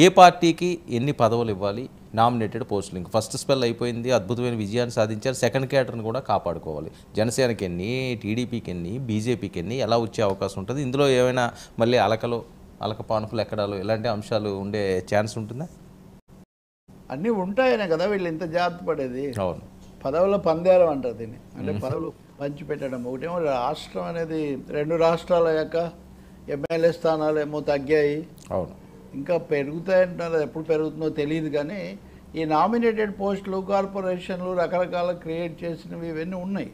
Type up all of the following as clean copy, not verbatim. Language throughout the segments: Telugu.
ఏ పార్టీకి ఎన్ని పదవులు ఇవ్వాలి నామినేటెడ్ పోస్టులు ఇంక ఫస్ట్ స్పెల్ అయిపోయింది అద్భుతమైన విజయాన్ని సాధించారు సెకండ్ క్యాటర్ని కూడా కాపాడుకోవాలి జనసేనకి ఎన్ని టీడీపీకి ఎన్ని బీజేపీకి ఎన్ని ఎలా వచ్చే అవకాశం ఉంటుంది ఇందులో ఏమైనా మళ్ళీ అలక పానుపులు ఎక్కడాలు ఇలాంటి అంశాలు ఉండే ఛాన్స్ ఉంటుందా అన్నీ ఉంటాయనే కదా వీళ్ళు ఇంత జాగ్రత్త పడేది. అవును పదవుల పందేరం అంటారు దీన్ని. అంటే పదవులు పంచిపెట్టడం. ఒకటేమో రాష్ట్రం అనేది 2 రాష్ట్రాల యొక్క ఎమ్మెల్యే స్థానాలు ఏమో తగ్గాయి, అవును ఇంకా పెరుగుతాయంటున్నారు. ఎప్పుడు పెరుగుతుందో తెలియదు. కానీ ఈ నామినేటెడ్ పోస్టులు కార్పొరేషన్లు రకరకాల క్రియేట్ చేసినవి ఇవన్నీ ఉన్నాయి.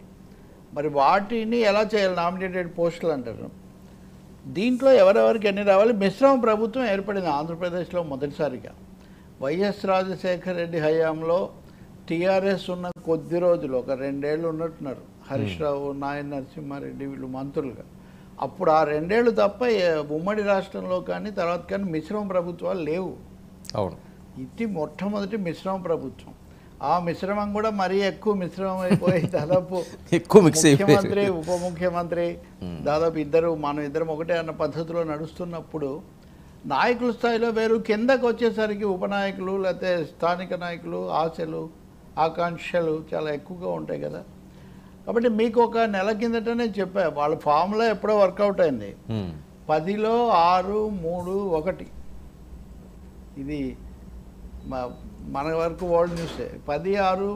మరి వాటిని ఎలా చేయాలి? నామినేటెడ్ పోస్టులు అంటారు. దీంట్లో ఎవరెవరికి ఎన్ని రావాలి? మిశ్రమ ప్రభుత్వం ఏర్పడింది ఆంధ్రప్రదేశ్లో మొదటిసారిగా. వైఎస్ రాజశేఖర రెడ్డి హయాంలో టీఆర్ఎస్ ఉన్న కొద్ది రోజులు, ఒక 2 ఏళ్ళు ఉన్నట్టున్నారు, హరీష్ రావు, నాయన నరసింహారెడ్డి వీళ్ళు మంత్రులుగా. అప్పుడు ఆ 2 ఏళ్ళు తప్ప ఉమ్మడి రాష్ట్రంలో కానీ తర్వాత కానీ మిశ్రమ ప్రభుత్వాలు లేవు. అవును ఇది మొట్టమొదటి మిశ్రమ ప్రభుత్వం. ఆ మిశ్రమం కూడా మరీ ఎక్కువ మిశ్రమం అయిపోయి దాదాపు ఎక్కువ మిక్స్ ముఖ్యమంత్రి ఉప ముఖ్యమంత్రి దాదాపు మనం ఇద్దరం ఒకటే అన్న పద్ధతిలో నడుస్తున్నప్పుడు నాయకుల స్థాయిలో వేరు, కిందకు వచ్చేసరికి ఉపనాయకులు లేకపోతే స్థానిక నాయకులు ఆశలు ఆకాంక్షలు చాలా ఎక్కువగా ఉంటాయి కదా. కాబట్టి మీకు ఒక నెల కిందటనే చెప్పా, వాళ్ళ ఫామ్లో ఎప్పుడో వర్కౌట్ అయింది. 10లో 6, 3, 1 ఇది మన వరకు వరల్డ్ న్యూసే. 10, 6,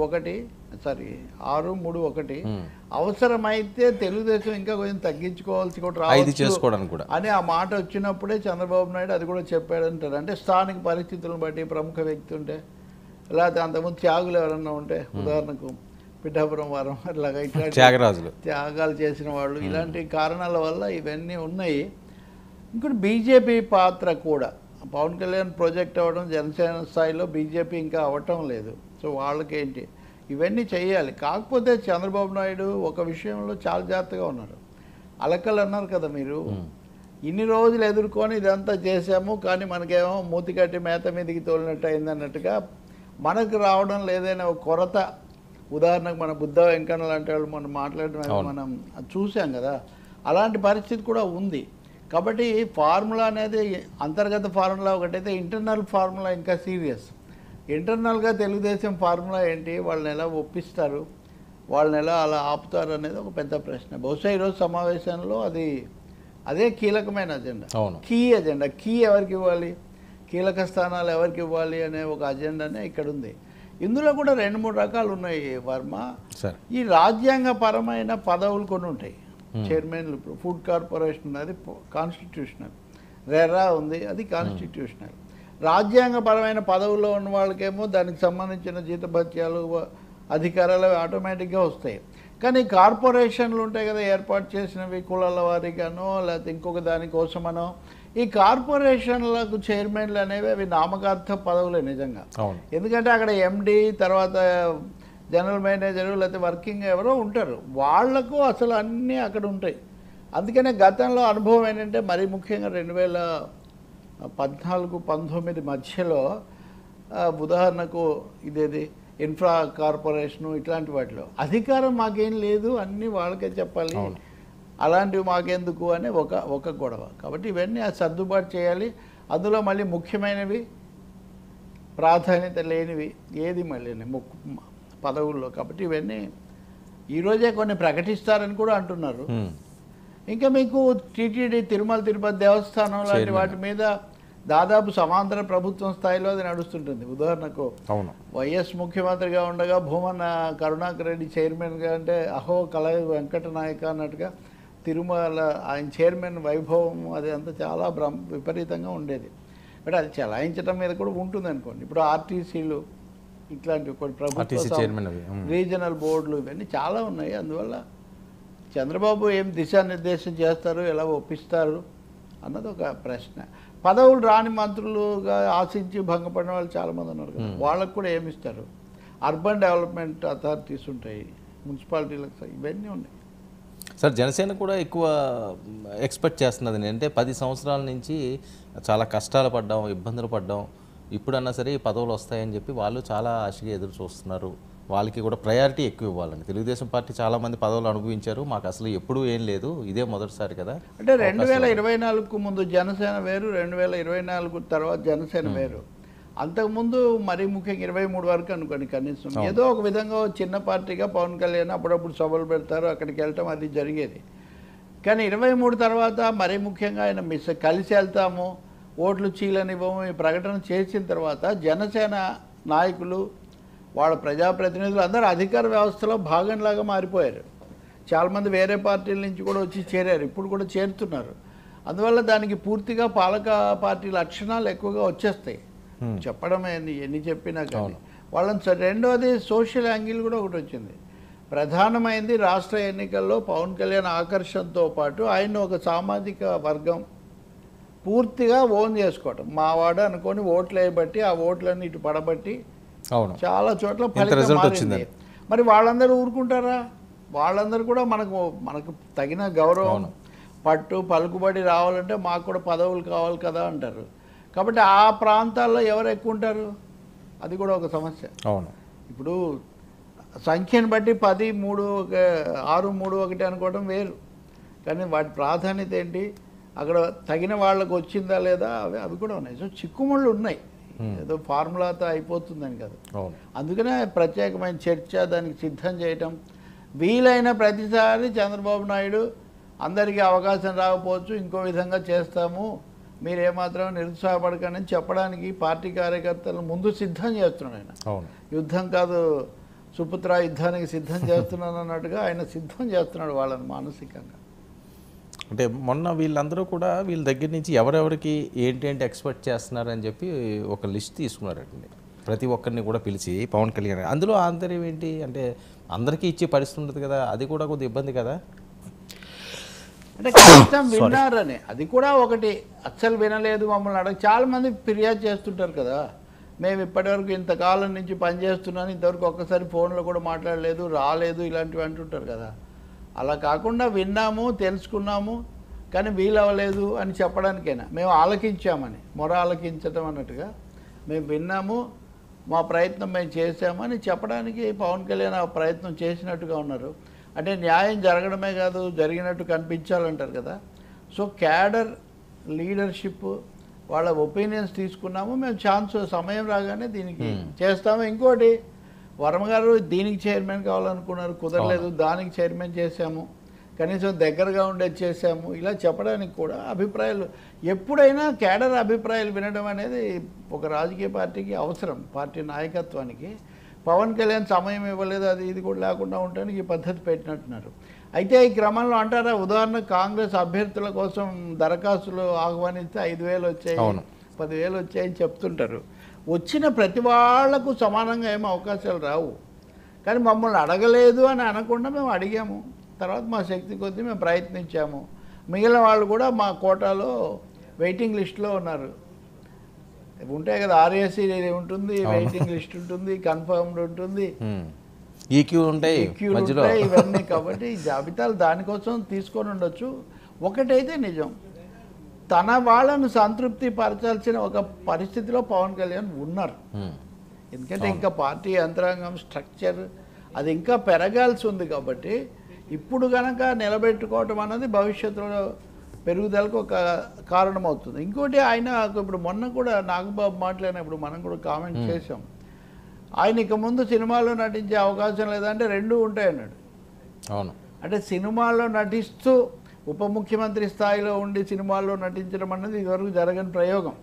1 సారీ 6, 3, 1 అవసరమైతే తెలుగుదేశం ఇంకా కొంచెం తగ్గించుకోవాల్సి కూడా రావచ్చు అని ఆ మాట వచ్చినప్పుడే చంద్రబాబు నాయుడు అది కూడా చెప్పాడంటారు. అంటే స్థానిక పరిస్థితులను బట్టి ప్రముఖ వ్యక్తి ఉంటే, లేకపోతే అంతకుముందు త్యాగులు ఎవరన్నా ఉంటే, ఉదాహరణకు పిఠాపురం వారం అట్లాగా ఇట్లాంటి త్యాగాలు చేసిన వాళ్ళు, ఇలాంటి కారణాల వల్ల ఇవన్నీ ఉన్నాయి. ఇంకోటి బీజేపీ పాత్ర కూడా, పవన్ కళ్యాణ్ ప్రాజెక్ట్ అవ్వడం, జనసేన స్థాయిలో బీజేపీ ఇంకా అవ్వటం లేదు. సో వాళ్ళకేంటి ఇవన్నీ చేయాలి. కాకపోతే చంద్రబాబు నాయుడు ఒక విషయంలో చాలా జాగ్రత్తగా ఉన్నారు. అలకలు అన్నారు కదా మీరు, ఇన్ని రోజులు ఎదుర్కొని ఇదంతా చేశాము కానీ మనకేమో మూతికట్టి మేత మీదికి తోలినట్టు అయిందన్నట్టుగా మనకు రావడం లేదైనా ఒక కొరత. ఉదాహరణకు మన బుద్ధ వెంకన్న లాంటి వాళ్ళు మనం మాట్లాడడం మనం చూసాం కదా, అలాంటి పరిస్థితి కూడా ఉంది. కాబట్టి ఫార్ములా అనేది అంతర్గత ఫార్ములా ఒకటైతే ఇంటర్నల్ ఫార్ములా ఇంకా సీరియస్. ఇంటర్నల్గా తెలుగుదేశం ఫార్ములా ఏంటి, వాళ్ళని ఎలా ఒప్పిస్తారు, వాళ్ళని ఎలా అలా ఆపుతారు అనేది ఒక పెద్ద ప్రశ్న. బహుశా ఈరోజు సమావేశంలో అదే కీలకమైన అజెండా, కీ అజెండా. కీ ఎవరికి ఇవ్వాలి, కీలక స్థానాలు ఎవరికి ఇవ్వాలి అనే ఒక అజెండానే ఇక్కడ ఉంది. ఇందులో కూడా 2-3 రకాలు ఉన్నాయి వర్మ. ఈ రాజ్యాంగపరమైన పదవులు కొన్ని ఉంటాయి. చైర్మన్లు, ఇప్పుడు ఫుడ్ కార్పొరేషన్ అది కాన్స్టిట్యూషనల్, రెరా ఉంది అది కాన్స్టిట్యూషనల్. రాజ్యాంగపరమైన పదవుల్లో ఉన్న వాళ్ళకేమో దానికి సంబంధించిన జీతభత్యాలు అధికారాలు ఆటోమేటిక్గా వస్తాయి. కానీ కార్పొరేషన్లు ఉంటాయి కదా ఏర్పాటు చేసినవి, కులాల వారిగానో లేకపోతే ఇంకొక దానికోసమనో, ఈ కార్పొరేషన్లకు చైర్మన్లు అనేవి అవి నామకార్థ పదవులే నిజంగా. ఎందుకంటే అక్కడ ఎండి తర్వాత జనరల్ మేనేజరు లేకపోతే వర్కింగ్ ఎవరో ఉంటారు, వాళ్లకు అసలు అన్నీ అక్కడ ఉంటాయి. అందుకనే గతంలో అనుభవం ఏంటంటే మరీ ముఖ్యంగా 2014-19 మధ్యలో ఉదాహరణకు ఇదేది ఇన్ఫ్రా కార్పొరేషను ఇట్లాంటి వాటిలో అధికారం మాకేం లేదు, అన్నీ వాళ్ళకే చెప్పాలి, అలాంటివి మాకెందుకు అనే ఒక గొడవ. కాబట్టి ఇవన్నీ సర్దుబాటు చేయాలి. అందులో మళ్ళీ ముఖ్యమైనవి ప్రాధాన్యత లేనివి ఏది మళ్ళీ పదవుల్లో. కాబట్టి ఇవన్నీ ఈరోజే కొన్ని ప్రకటిస్తారని కూడా అంటున్నారు. ఇంకా మీకు టీటీడీ తిరుమల తిరుపతి దేవస్థానం లాంటి వాటి మీద దాదాపు సమాంతర ప్రభుత్వం స్థాయిలో అది నడుస్తుంటుంది. ఉదాహరణకు వైఎస్ ముఖ్యమంత్రిగా ఉండగా భూమన్న కరుణాకర్ రెడ్డి చైర్మన్గా, అంటే అహో కళ వెంకటనాయక అన్నట్టుగా తిరుమల ఆయన చైర్మన్ వైభవం అది అంతా చాలా విపరీతంగా ఉండేది. బట్ అది చలాయించడం మీద కూడా ఉంటుంది అనుకోండి. ఇప్పుడు ఆర్టీసీలు ఇట్లాంటివి కొన్ని ప్రభుత్వ రీజనల్ బోర్డులు ఇవన్నీ చాలా ఉన్నాయి. అందువల్ల చంద్రబాబు ఏం దిశానిర్దేశం చేస్తారు, ఎలా ఒప్పిస్తారు అన్నది ఒక ప్రశ్న. పదవులు రాని మంత్రులుగా ఆశించి భంగపడిన వాళ్ళు చాలామంది ఉన్నారు కదా, వాళ్ళకు కూడా ఏమిస్తారు? అర్బన్ డెవలప్మెంట్ అథారిటీస్ ఉంటాయి, మున్సిపాలిటీలకు, ఇవన్నీ ఉన్నాయి. సార్ జనసేన కూడా ఎక్కువ ఎక్స్పెక్ట్ చేస్తున్నది ఏంటంటే 10 సంవత్సరాల నుంచి చాలా కష్టాలు పడ్డాం, ఇబ్బందులు పడ్డాం, ఇప్పుడన్నా సరే పదవులు వస్తాయని చెప్పి వాళ్ళు చాలా ఆశగా ఎదురు చూస్తున్నారు. వాళ్ళకి కూడా ప్రయారిటీ ఎక్కువ ఇవ్వాలని. తెలుగుదేశం పార్టీ చాలామంది పదవులు అనుభవించారు, మాకు అసలు ఎప్పుడూ ఏం లేదు, ఇదే మొదటిసారి కదా. అంటే 2024కు ముందు జనసేన వేరు, 2024 తర్వాత జనసేన వేరు. అంతకుముందు మరీ ముఖ్యంగా 23 వరకు అనుకోండి కనీసం ఏదో ఒక విధంగా చిన్న పార్టీగా పవన్ కళ్యాణ్ అప్పుడప్పుడు సభలు పెడతారు, అక్కడికి వెళ్ళటం అది జరిగేది. కానీ 23 తర్వాత మరీ ముఖ్యంగా ఆయన కలిసి వెళ్తాము, ఓట్లు చీలనివ్వము ఈ ప్రకటన చేసిన తర్వాత జనసేన నాయకులు వాళ్ళ ప్రజాప్రతినిధులు అందరూ అధికార వ్యవస్థలో భాగంలాగా మారిపోయారు. చాలామంది వేరే పార్టీల నుంచి కూడా వచ్చి చేరారు, ఇప్పుడు కూడా చేరుతున్నారు. అందువల్ల దానికి పూర్తిగా పాలక పార్టీ లక్షణాలు ఎక్కువగా వచ్చేస్తాయి. చెప్పడమే ఎన్ని చెప్పినా కానీ వాళ్ళని. రెండోది సోషల్ యాంగిల్ కూడా ఒకటి వచ్చింది. ప్రధానమైంది రాష్ట్ర ఎన్నికల్లో పవన్ కళ్యాణ్ ఆకర్షణతో పాటు ఆయన ఒక సామాజిక వర్గం పూర్తిగా ఓన్ చేసుకోవటం. మావాడు అనుకొని ఓట్లు వేయబట్టి ఆ ఓట్లన్నీ ఇటు పడబట్టి చాలా చోట్ల ఫలితం మారింది. మరి వాళ్ళందరూ ఊరుకుంటారా? వాళ్ళందరూ కూడా మనకు తగిన గౌరవం పట్టు పలుకుబడి రావాలంటే మాకు కూడా పదవులు కావాలి కదా అంటారు. కాబట్టి ఆ ప్రాంతాల్లో ఎవరు ఎక్కువ ఉంటారు, అది కూడా ఒక సమస్య. ఇప్పుడు సంఖ్యను బట్టి 10, 3, 6, 3, 1 అనుకోవడం వేరు. కానీ వాటి ప్రాధాన్యత ఏంటి, అక్కడ తగిన వాళ్ళకు వచ్చిందా లేదా అవి కూడా ఉన్నాయి. సో చిక్కుముళ్ళు ఉన్నాయి, ఏదో ఫార్ములాతో అయిపోతుందని కదా. అందుకనే ప్రత్యేకమైన చర్చ, దానికి సిద్ధం చేయటం. వీలైన ప్రతిసారి చంద్రబాబు నాయుడు అందరికీ అవకాశం రాకపోవచ్చు, ఇంకో విధంగా చేస్తాము, మీరేమాత్రం నిరుత్సాహపడకండి అని చెప్పడానికి పార్టీ కార్యకర్తలను ముందు సిద్ధం చేస్తున్నాడు ఆయన. యుద్ధం కాదు సుపుత్ర, యుద్ధానికి సిద్ధం చేస్తున్నాను అన్నట్టుగా ఆయన సిద్ధం చేస్తున్నాడు వాళ్ళని మానసికంగా. అంటే మొన్న వీళ్ళందరూ కూడా వీళ్ళ దగ్గర నుంచి ఎవరెవరికి ఏంటి ఎక్స్పెక్ట్ చేస్తున్నారని చెప్పి ఒక లిస్ట్ తీసుకున్నారండి. ప్రతి ఒక్కరిని కూడా పిలిచి పవన్ కళ్యాణ్. అందులో ఆంతర్యం ఏంటి అంటే అందరికీ ఇచ్చే పరిస్థితి ఉంటుంది కదా, అది కూడా కొద్దిగా ఇబ్బంది కదా. అంటే కష్టం విన్నారని అది కూడా ఒకటి. అస్సలు వినలేదు మమ్మల్ని అడగ చాలామంది ఫిర్యాదు చేస్తుంటారు కదా, మేము ఇప్పటివరకు ఇంతకాలం నుంచి పనిచేస్తున్నాను, ఇంతవరకు ఒక్కసారి ఫోన్లో కూడా మాట్లాడలేదు, రాలేదు, ఇలాంటివి అంటుంటారు కదా. అలా కాకుండా విన్నాము, తెలుసుకున్నాము, కానీ వీలవ్వలేదు అని చెప్పడానికైనా మేము ఆలకించామని, మొర ఆలకించటం అన్నట్టుగా మేము విన్నాము, మా ప్రయత్నం మేము చేశామని చెప్పడానికి పవన్ కళ్యాణ్ ఆ ప్రయత్నం చేసినట్టుగా ఉన్నారు. అంటే న్యాయం జరగడమే కాదు, జరిగినట్టు కనిపించాలంటారు కదా. సో క్యాడర్ లీడర్షిప్ వాళ్ళ ఒపీనియన్స్ తీసుకున్నాము, మేము ఛాన్స్ సమయం రాగానే దీనికి చేస్తాము. ఇంకోటి వర్మ గారు దీనికి చైర్మన్ కావాలనుకున్నారు, కుదరలేదు, దానికి చైర్మన్ చేశాము, కనీసం దగ్గరగా ఉండేది చేశాము. ఇలా చెప్పడానికి కూడా అభిప్రాయాలు, ఎప్పుడైనా క్యాడర్ అభిప్రాయాలు వినడం అనేది ఒక రాజకీయ పార్టీకి అవసరం, పార్టీ నాయకత్వానికి. పవన్ కళ్యాణ్ సమయం ఇవ్వలేదు, అది ఇది కూడా లేకుండా ఉండడానికి ఈ పద్ధతి పెట్టినట్టున్నారు. అయితే ఈ క్రమంలో అంటారా, ఉదాహరణ కాంగ్రెస్ అభ్యర్థుల కోసం దరఖాస్తులు ఆహ్వానిస్తే 5,000 వచ్చాయి, 10,000 వచ్చాయని చెప్తుంటారు. వచ్చిన ప్రతి వాళ్లకు సమానంగా ఏమో అవకాశాలు రావు. కానీ మమ్మల్ని అడగలేదు అని అనకుండా మేము అడిగాము, తర్వాత మా శక్తి కొద్దీ మేము ప్రయత్నించాము. మిగిలిన వాళ్ళు కూడా మా కోటాలో వెయిటింగ్ లిస్ట్లో ఉన్నారు. ఉంటాయి కదా, ఆర్ఎస్సీ ఉంటుంది, వెయిటింగ్ లిస్ట్ ఉంటుంది, కన్ఫర్మ్డ్ ఉంటుంది, ఈక్యూ ఉంటాయి, ఇవన్నీ. కాబట్టి ఈ జాబితాలు దానికోసం తీసుకొని ఉండొచ్చు. ఒకటైతే నిజం, తన వాళ్ళను సంతృప్తి పరచాల్సిన ఒక పరిస్థితిలో పవన్ కళ్యాణ్ ఉన్నారు. ఎందుకంటే ఇంకా పార్టీ యంత్రాంగం స్ట్రక్చర్ అది ఇంకా పెరగాల్సి ఉంది. కాబట్టి ఇప్పుడు కనుక నిలబెట్టుకోవటం అన్నది భవిష్యత్తులో పెరుగుదలకు ఒక కారణమవుతుంది. ఇంకోటి ఆయన ఇప్పుడు మొన్న కూడా నాగబాబు మాట్లాడినప్పుడు మనం కూడా కామెంట్ చేసాం, ఆయన ఇక ముందు సినిమాలో నటించే అవకాశం లేదంటే 2 ఉంటాయన్నాడు. అవును, అంటే సినిమాల్లో నటిస్తూ ఉప ముఖ్యమంత్రి స్థాయిలో ఉండి సినిమాల్లో నటించడం అన్నది ఇదివరకు జరగని ప్రయోగం.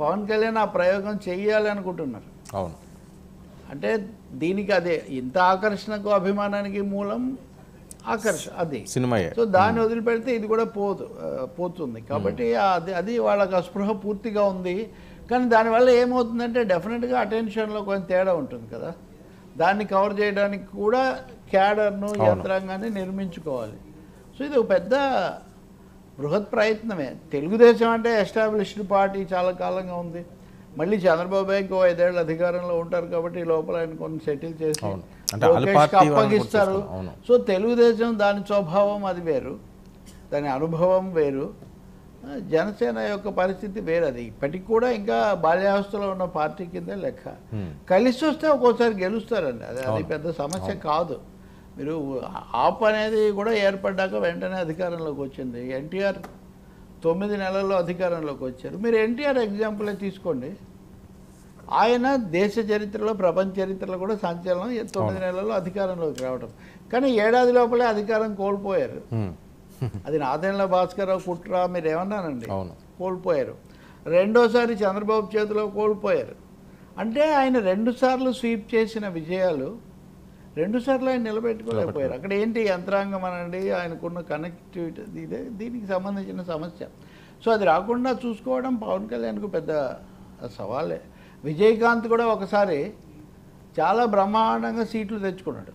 పవన్ కళ్యాణ్ ఆ ప్రయోగం చెయ్యాలి అనుకుంటున్నారు. అవును, అంటే దీనికి అదే ఇంత ఆకర్షణకు అభిమానానికి మూలం అది సినిమా. సో దాన్ని వదిలిపెడితే ఇది కూడా పోతుంది. కాబట్టి అది వాళ్ళకి స్పృహ పూర్తిగా ఉంది. కానీ దానివల్ల ఏమవుతుందంటే డెఫినెట్గా అటెన్షన్లో కొంచెం తేడా ఉంటుంది కదా. దాన్ని కవర్ చేయడానికి కూడా క్యాడర్ను, యంత్రాంగాన్ని నిర్మించుకోవాలి. సో ఇది ఒక పెద్ద బృహత్ ప్రయత్నమే. తెలుగుదేశం అంటే ఎస్టాబ్లిష్డ్ పార్టీ చాలా కాలంగా ఉంది. మళ్ళీ చంద్రబాబు ఇంకో 5 ఏళ్ళు అధికారంలో ఉంటారు కాబట్టి లోపల ఆయన కొన్ని సెటిల్ చేసి అప్పగిస్తారు. సో తెలుగుదేశం దాని స్వభావం అది వేరు, దాని అనుభవం వేరు. జనసేన యొక్క పరిస్థితి వేరది. ఇప్పటికి కూడా ఇంకా బాల్యావస్థలో ఉన్న పార్టీ కిందే లెక్క. కలిసి వస్తే ఒక్కోసారి గెలుస్తారండి, అది పెద్ద సమస్య కాదు. మీరు ఆప్ అనేది కూడా ఏర్పడ్డాక వెంటనే అధికారంలోకి వచ్చింది. ఎన్టీఆర్ 9 నెలల్లో అధికారంలోకి వచ్చారు. మీరు ఎన్టీఆర్ ఎగ్జాంపులే తీసుకోండి. ఆయన దేశ చరిత్రలో ప్రపంచ చరిత్రలో కూడా సంచలనం 9 నెలల్లో అధికారంలోకి రావడం. కానీ ఏడాది లోపలే అధికారం కోల్పోయారు. అది నాదెండ్ల భాస్కరరావు కుట్ర మీరు ఏమన్నానండి, కోల్పోయారు. రెండోసారి చంద్రబాబు చేతిలో కోల్పోయారు. అంటే ఆయన 2 సార్లు స్వీప్ చేసిన విజయాలు 2 సార్లు ఆయన నిలబెట్టుకోలేకపోయారు. అక్కడ ఏంటి యంత్రాంగం అనండి, ఆయనకున్న కనెక్టివిటీ, ఇదే దీనికి సంబంధించిన సమస్య. సో అది రాకుండా చూసుకోవడం పవన్ కళ్యాణ్కు పెద్ద సవాలే. విజయకాంత్ కూడా ఒకసారి చాలా బ్రహ్మాండంగా సీట్లు తెచ్చుకున్నాడు,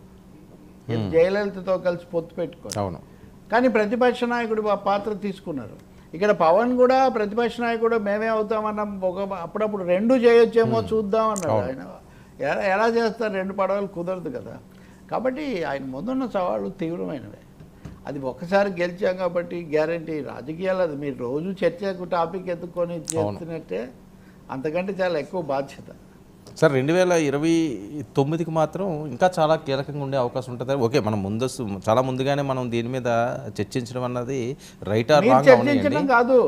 జయలలితతో కలిసి పొత్తు పెట్టుకున్నాడు. కానీ ప్రతిపక్ష నాయకుడు పాత్ర తీసుకున్నారు. ఇక్కడ పవన్ కూడా ప్రతిపక్ష నాయకుడు మేమే అవుతామన్నాం, అప్పుడప్పుడు 2 చేయొచ్చేమో చూద్దాం అన్నాడు. ఆయన ఎలా చేస్తారు, 2 పడవలు కుదరదు కదా. కాబట్టి ఆయన ముందున్న సవాళ్ళు తీవ్రమైనవి. అది ఒక్కసారి గెలిచాం కాబట్టి గ్యారంటీ. రాజకీయాలు అది మీరు రోజు చర్చకు టాపిక్ ఎత్తుకొని చేస్తున్నట్టే, అంతకంటే చాలా ఎక్కువ బాధ్యత. సార్ 2029కి మాత్రం ఇంకా చాలా కీలకంగా ఉండే అవకాశం ఉంటుంది. ఓకే, మనం చాలా ముందుగానే మనం దీని మీద చర్చించడం అన్నది రైట్ ఆర్ రాంగ్ చర్చించడం కాదు.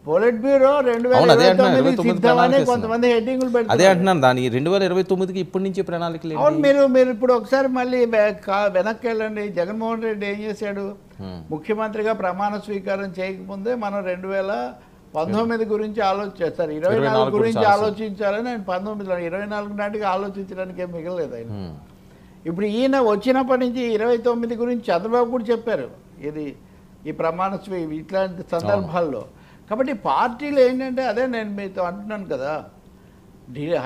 పొలిట్ బ్యూరో 2029 సిద్ధమని కొంతమంది హెడ్డింగులు పెడతారు. అదే అంటున్నాను, దాని 2029కి ఇప్పటి నుంచి ప్రణాళికలు. అవును, మీరు ఇప్పుడు ఒకసారి మళ్ళీ వెనక్కి వెళ్ళండి. జగన్మోహన్ రెడ్డి ఏం చేశాడు, ముఖ్యమంత్రిగా ప్రమాణ స్వీకారం చేయకముందే మనం 2019 గురించి ఆలోచిస్తారు, 24 గురించి ఆలోచించాలని ఆయన 19లో 24 నాటికి ఆలోచించడానికి ఏం మిగలలేదు ఆయన. ఇప్పుడు ఈయన వచ్చినప్పటి నుంచి 29 గురించి చంద్రబాబు కూడా చెప్పారు, ఇది ఈ ప్రమాణ ఇట్లాంటి సందర్భాల్లో. కాబట్టి పార్టీలు ఏంటంటే, అదే నేను మీతో అంటున్నాను కదా,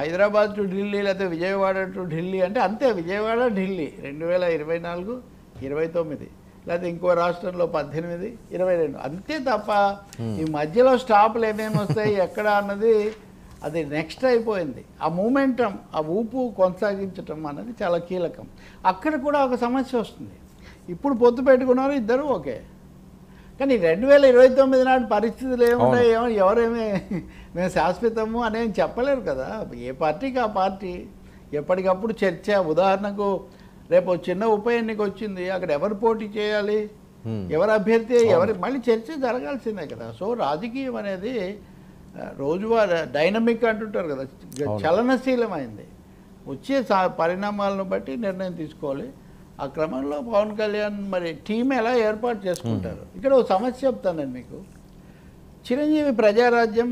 హైదరాబాద్ టు ఢిల్లీ లేకపోతే విజయవాడ టు ఢిల్లీ అంటే అంతే, విజయవాడ ఢిల్లీ 2024, 29, లేకపోతే ఇంకో రాష్ట్రంలో 18, 22 అంతే తప్ప ఈ మధ్యలో స్టాపులు ఏమేమి వస్తాయి ఎక్కడ అన్నది అది నెక్స్ట్ అయిపోయింది. ఆ మూమెంటం, ఆ ఊపు కొనసాగించటం అన్నది చాలా కీలకం. అక్కడ కూడా ఒక సమస్య వస్తుంది. ఇప్పుడు పొత్తు పెట్టుకున్నారు ఇద్దరు, ఓకే, కానీ 2029 నాటి పరిస్థితులు ఏముంటాయి, ఎవరేమీ మేము శాశ్వతము అనేవి చెప్పలేరు కదా. ఏ పార్టీకి ఆ పార్టీ ఎప్పటికప్పుడు చర్చ. ఉదాహరణకు రేపు చిన్న ఉప ఎన్నిక వచ్చింది, అక్కడ ఎవరు పోటీ చేయాలి, ఎవరు అభ్యర్థి, మళ్ళీ చర్చ జరగాల్సిందే కదా. సో రాజకీయం అనేది రోజువారీ డైనమిక్ అంటుంటారు కదా, చలనశీలమైంది. వచ్చే పరిణామాలను బట్టి నిర్ణయం తీసుకోవాలి. ఆ క్రమంలో పవన్ కళ్యాణ్ మరి టీం ఎలా ఏర్పాటు చేసుకుంటారు. ఇక్కడ ఒక సమస్య చెప్తానండి మీకు. చిరంజీవి ప్రజారాజ్యం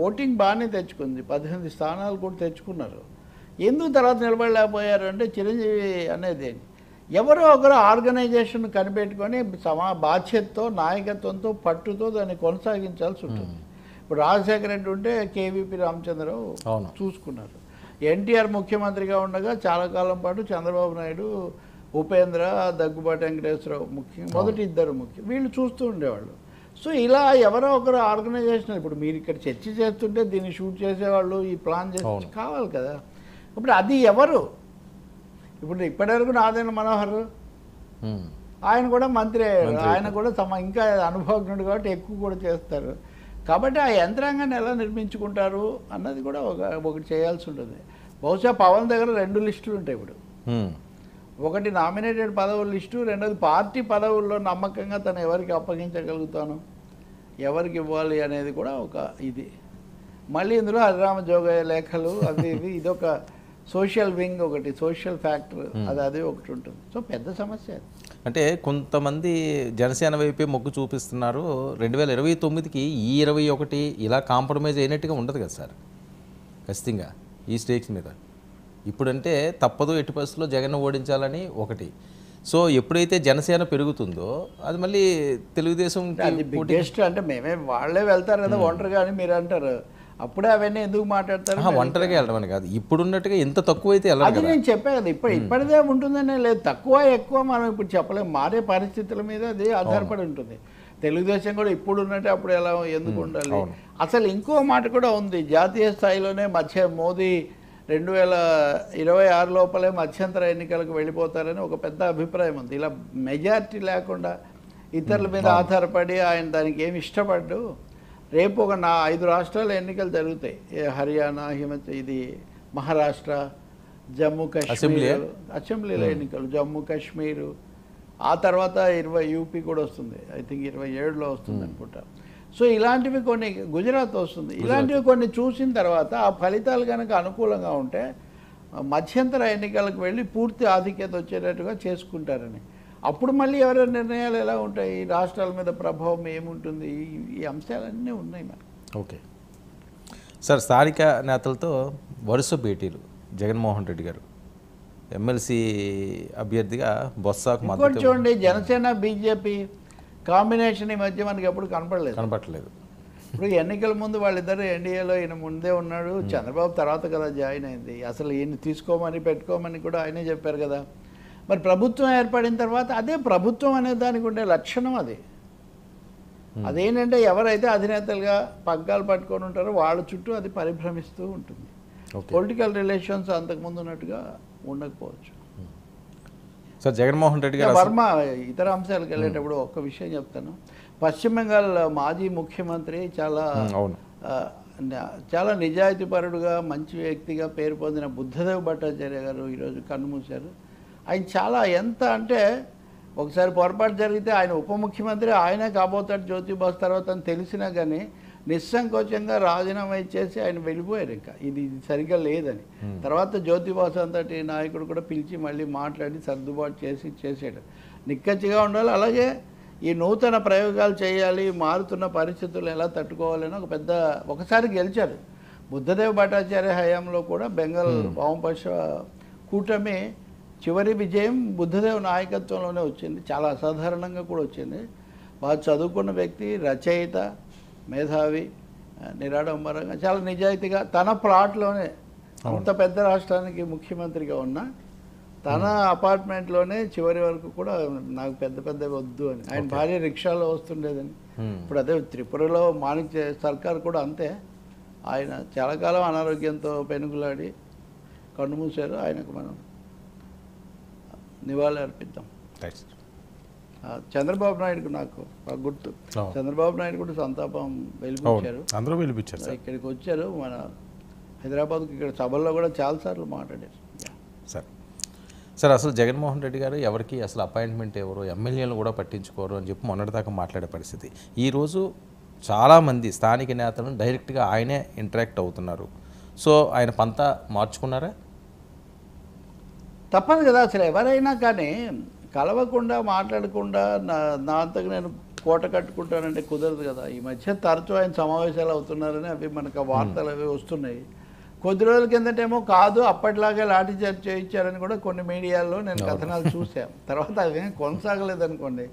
ఓటింగ్ బాగానే తెచ్చుకుంది, 18 స్థానాలు కూడా తెచ్చుకున్నారు. ఎందుకు తర్వాత నిలబడలేకపోయారు అంటే, చిరంజీవి అనేది ఎవరో ఒకరు ఆర్గనైజేషన్ కనిపెట్టుకొని బాధ్యతతో, నాయకత్వంతో, పట్టుతో దాన్ని కొనసాగించాల్సి ఉంటుంది. ఇప్పుడు రాజశేఖర రెడ్డి ఉంటే కేవీపీ రామచంద్రరావు చూసుకున్నారు. ఎన్టీఆర్ ముఖ్యమంత్రిగా ఉండగా చాలా కాలం పాటు చంద్రబాబు నాయుడు, ఉపేంద్ర, దగ్గుబాటి వెంకటేశ్వరరావు మొదటి ఇద్దరు వీళ్ళు చూస్తూ ఉండేవాళ్ళు. సో ఇలా ఎవరో ఒకరు ఆర్గనైజేషన్, ఇప్పుడు మీరు ఇక్కడ చర్చ చేస్తుంటే దీన్ని షూట్ చేసేవాళ్ళు, ఈ ప్లాన్ చేసి కావాలి కదా. ఇప్పుడు అది ఎవరు, ఇప్పుడు ఇప్పటివరకు నాదెండ్ల మనోహర్ ఆయన కూడా మంత్రి, ఆయన కూడా ఇంకా అనుభవజ్ఞుడు కాబట్టి ఎక్కువ కూడా చేస్తారు. కాబట్టి ఆ యంత్రాంగాన్ని ఎలా నిర్మించుకుంటారు అన్నది కూడా ఒకటి చేయాల్సి ఉంటుంది. బహుశా పవన్ దగ్గర 2 లిస్టులు ఉంటాయి ఇప్పుడు. ఒకటి నామినేటెడ్ పదవుల లిస్టు, రెండోది పార్టీ పదవుల్లో నమ్మకంగా తను ఎవరికి అప్పగించగలుగుతాను, ఎవరికి ఇవ్వాలి అనేది కూడా ఒక ఇది. మళ్ళీ ఇందులో హరిరామ జోగయ్య లేఖలు అది ఇదొక సోషల్ వింగ్, ఒకటి సోషల్ ఫ్యాక్టర్, అది ఒకటి ఉంటుంది. సో పెద్ద సమస్య. అంటే కొంతమంది జనసేన వైపే మొగ్గు చూపిస్తున్నారు. 2029కి ఈ 21 ఇలా కాంప్రమైజ్ అయినట్టుగా ఉండదు కదా సార్, ఖచ్చితంగా ఈ స్టేక్స్ మీద. ఇప్పుడంటే తప్పదు, ఎట్టి పరిస్థితుల్లో జగన్ ఓడించాలని ఒకటి. సో ఎప్పుడైతే జనసేన పెరుగుతుందో అది మళ్ళీ తెలుగుదేశం అంటే మేమే వాళ్ళే వెళ్తారు కదా ఒంటరిగా అని మీరు అంటారు. అప్పుడే అవన్నీ ఎందుకు మాట్లాడతారు? ఒంటరిగా వెళ్ళడం కాదు, ఇప్పుడున్నట్టుగా ఎంత తక్కువ అయితే అది నేను చెప్పే కదా. ఇప్పటిదే ఉంటుందనే లేదు, తక్కువ ఎక్కువ మనం ఇప్పుడు చెప్పలేము. మారే పరిస్థితుల మీద అది ఆధారపడి ఉంటుంది. తెలుగుదేశం కూడా ఇప్పుడు ఉన్నట్టు అప్పుడు ఎలా ఎందుకు ఉండాలి. అసలు ఇంకో మాట కూడా ఉంది, జాతీయ స్థాయిలోనే మోదీ 2026 లోపలే మధ్యంతర ఎన్నికలకు వెళ్ళిపోతారని ఒక పెద్ద అభిప్రాయం ఉంది. ఇలా మెజారిటీ లేకుండా ఇతరుల మీద ఆధారపడి ఆయన దానికి ఏమి ఇష్టపడ్డు. రేపు ఒక 5 రాష్ట్రాల ఎన్నికలు జరుగుతాయి. హర్యానా, ఇది మహారాష్ట్ర, జమ్మూ కాశ్మీర్ అసెంబ్లీలో ఎన్నికలు, జమ్మూ కాశ్మీరు, ఆ తర్వాత 20 యూపీ కూడా వస్తుంది. ఐ థింక్ 27లో వస్తుంది అనుకుంటా. సో ఇలాంటివి కొన్ని, గుజరాత్ వస్తుంది. ఇలాంటివి కొన్ని చూసిన తర్వాత ఆ ఫలితాలు కనుక అనుకూలంగా ఉంటే మధ్యంతర ఎన్నికలకు వెళ్ళి పూర్తి ఆధిక్యత వచ్చేటట్టుగా చేసుకుంటారని. అప్పుడు మళ్ళీ ఎవరైనా నిర్ణయాలు ఎలా ఉంటాయి, ఈ రాష్ట్రాల మీద ప్రభావం ఏముంటుంది, ఈ అంశాలన్నీ ఉన్నాయి మనకు. ఓకే సార్, స్థానిక నేతలతో వరుస భేటీలు. జగన్మోహన్ రెడ్డి గారు ఎమ్మెల్సీ అభ్యర్థిగా బొత్సాకు మద్దతు. చూడండి, జనసేన బీజేపీ కాంబినేషన్ ఈ మధ్య మనకి ఎప్పుడు కనపడలేదు. ఇప్పుడు ఎన్నికల ముందు వాళ్ళిద్దరు ఎన్డీఏలో ఈయన ముందే ఉన్నాడు, చంద్రబాబు తర్వాత కదా జాయిన్ అయింది. అసలు ఈయన తీసుకోమని పెట్టుకోమని కూడా ఆయనే చెప్పారు కదా. మరి ప్రభుత్వం ఏర్పడిన తర్వాత అదే ప్రభుత్వం అనే దానికి ఉండే లక్షణం అది. అదేంటంటే ఎవరైతే అధినేతలుగా పగ్గాలు పట్టుకొని ఉంటారో వాళ్ళ చుట్టూ అది పరిభ్రమిస్తూ ఉంటుంది. పొలిటికల్ రిలేషన్స్ అంతకుముందు ఉన్నట్టుగా ఉండకపోవచ్చు. సార్, జగన్మోహన్ రెడ్డి గారు వర్మ ఇతర అంశాలకు వెళ్ళేటప్పుడు ఒక్క విషయం చెప్తాను. పశ్చిమ బెంగాల్ మాజీ ముఖ్యమంత్రి చాలా నిజాయితీపరుడుగా, మంచి వ్యక్తిగా పేరు పొందిన బుద్ధదేవ్ భట్టాచార్య గారు ఈరోజు కన్నుమూశారు. ఆయన చాలా, ఎంత అంటే ఒకసారి పొరపాటు జరిగితే ఆయన ఉప ముఖ్యమంత్రి ఆయనే కాబోతాడు జ్యోతిబాస్ తర్వాత అని తెలిసినా కానీ నిస్సంకోచంగా రాజీనామా ఇచ్చేసి ఆయన వెళ్ళిపోయారు. ఇంకా ఇది సరిగ్గా లేదని. తర్వాత జ్యోతిబాస్ అంతటి నాయకుడు కూడా పిలిచి మళ్ళీ మాట్లాడి సర్దుబాటు చేసాడు. నిక్కచ్చిగా ఉండాలి. అలాగే ఈ నూతన ప్రయోగాలు చేయాలి, మారుతున్న పరిస్థితులు ఎలా తట్టుకోవాలని ఒకసారి గెలిచారు. బుద్ధదేవ్ భట్టాచార్య హయాంలో కూడా బెంగాల్ వామపక్ష కూటమి చివరి విజయం బుద్ధదేవ్ నాయకత్వంలోనే వచ్చింది. చాలా అసాధారణంగా కూడా వచ్చింది. బాగా చదువుకున్న వ్యక్తి, రచయిత, మేధావి, నిరాడంబరంగా, చాలా నిజాయితీగా తన ప్లాట్లోనే, అంత పెద్ద రాష్ట్రానికి ముఖ్యమంత్రిగా ఉన్న తన అపార్ట్మెంట్లోనే చివరి వరకు కూడా నాకు పెద్ద వద్దు అని, ఆయన భార్య రిక్షాలో వస్తుండేదని. ఇప్పుడు అదే త్రిపురలో మాణిక్య సర్కార్ కూడా అంతే. ఆయన చాలా కాలం అనారోగ్యంతో పెనుగులాడి కన్నుమూశారు. ఆయనకు మనం నివాళి అర్పిద్దాం. చంద్రబాబు నాయుడుకు నాకు గుర్తు, చంద్రబాబు నాయుడు కూడా సంతాపం వెలిపించారు. ఇక్కడికి వచ్చారు, మన హైదరాబాద్కి, ఇక్కడ సభల్లో కూడా చాలాసార్లు మాట్లాడారు. సార్, అసలు జగన్మోహన్ రెడ్డి గారు ఎవరికి అసలు అపాయింట్మెంట్ ఎవరు, ఎమ్మెల్యేలు కూడా పట్టించుకోరు అని చెప్పి మొన్నటిదాకా మాట్లాడే పరిస్థితి. ఈరోజు చాలామంది స్థానిక నేతలను డైరెక్ట్గా ఆయనే ఇంటరాక్ట్ అవుతున్నారు. సో ఆయన పంతా మార్చుకున్నారా? తప్పదు కదా. అసలు ఎవరైనా కానీ కలవకుండా, మాట్లాడకుండా నా అంతకు నేను కోట కట్టుకుంటానంటే కుదరదు కదా. ఈ మధ్య తరచూ ఆయన సమావేశాలు అవుతున్నారని అవి మనకు వార్తలు అవి వస్తున్నాయి. కొద్ది రోజుల కిందటేమో కాదు, అప్పటిలాగే లాఠీ చార్జ్ చేయించారని కూడా కొన్ని మీడియాల్లో నేను కథనాలు చూసాం. తర్వాత అవి కొనసాగలేదనుకోండి.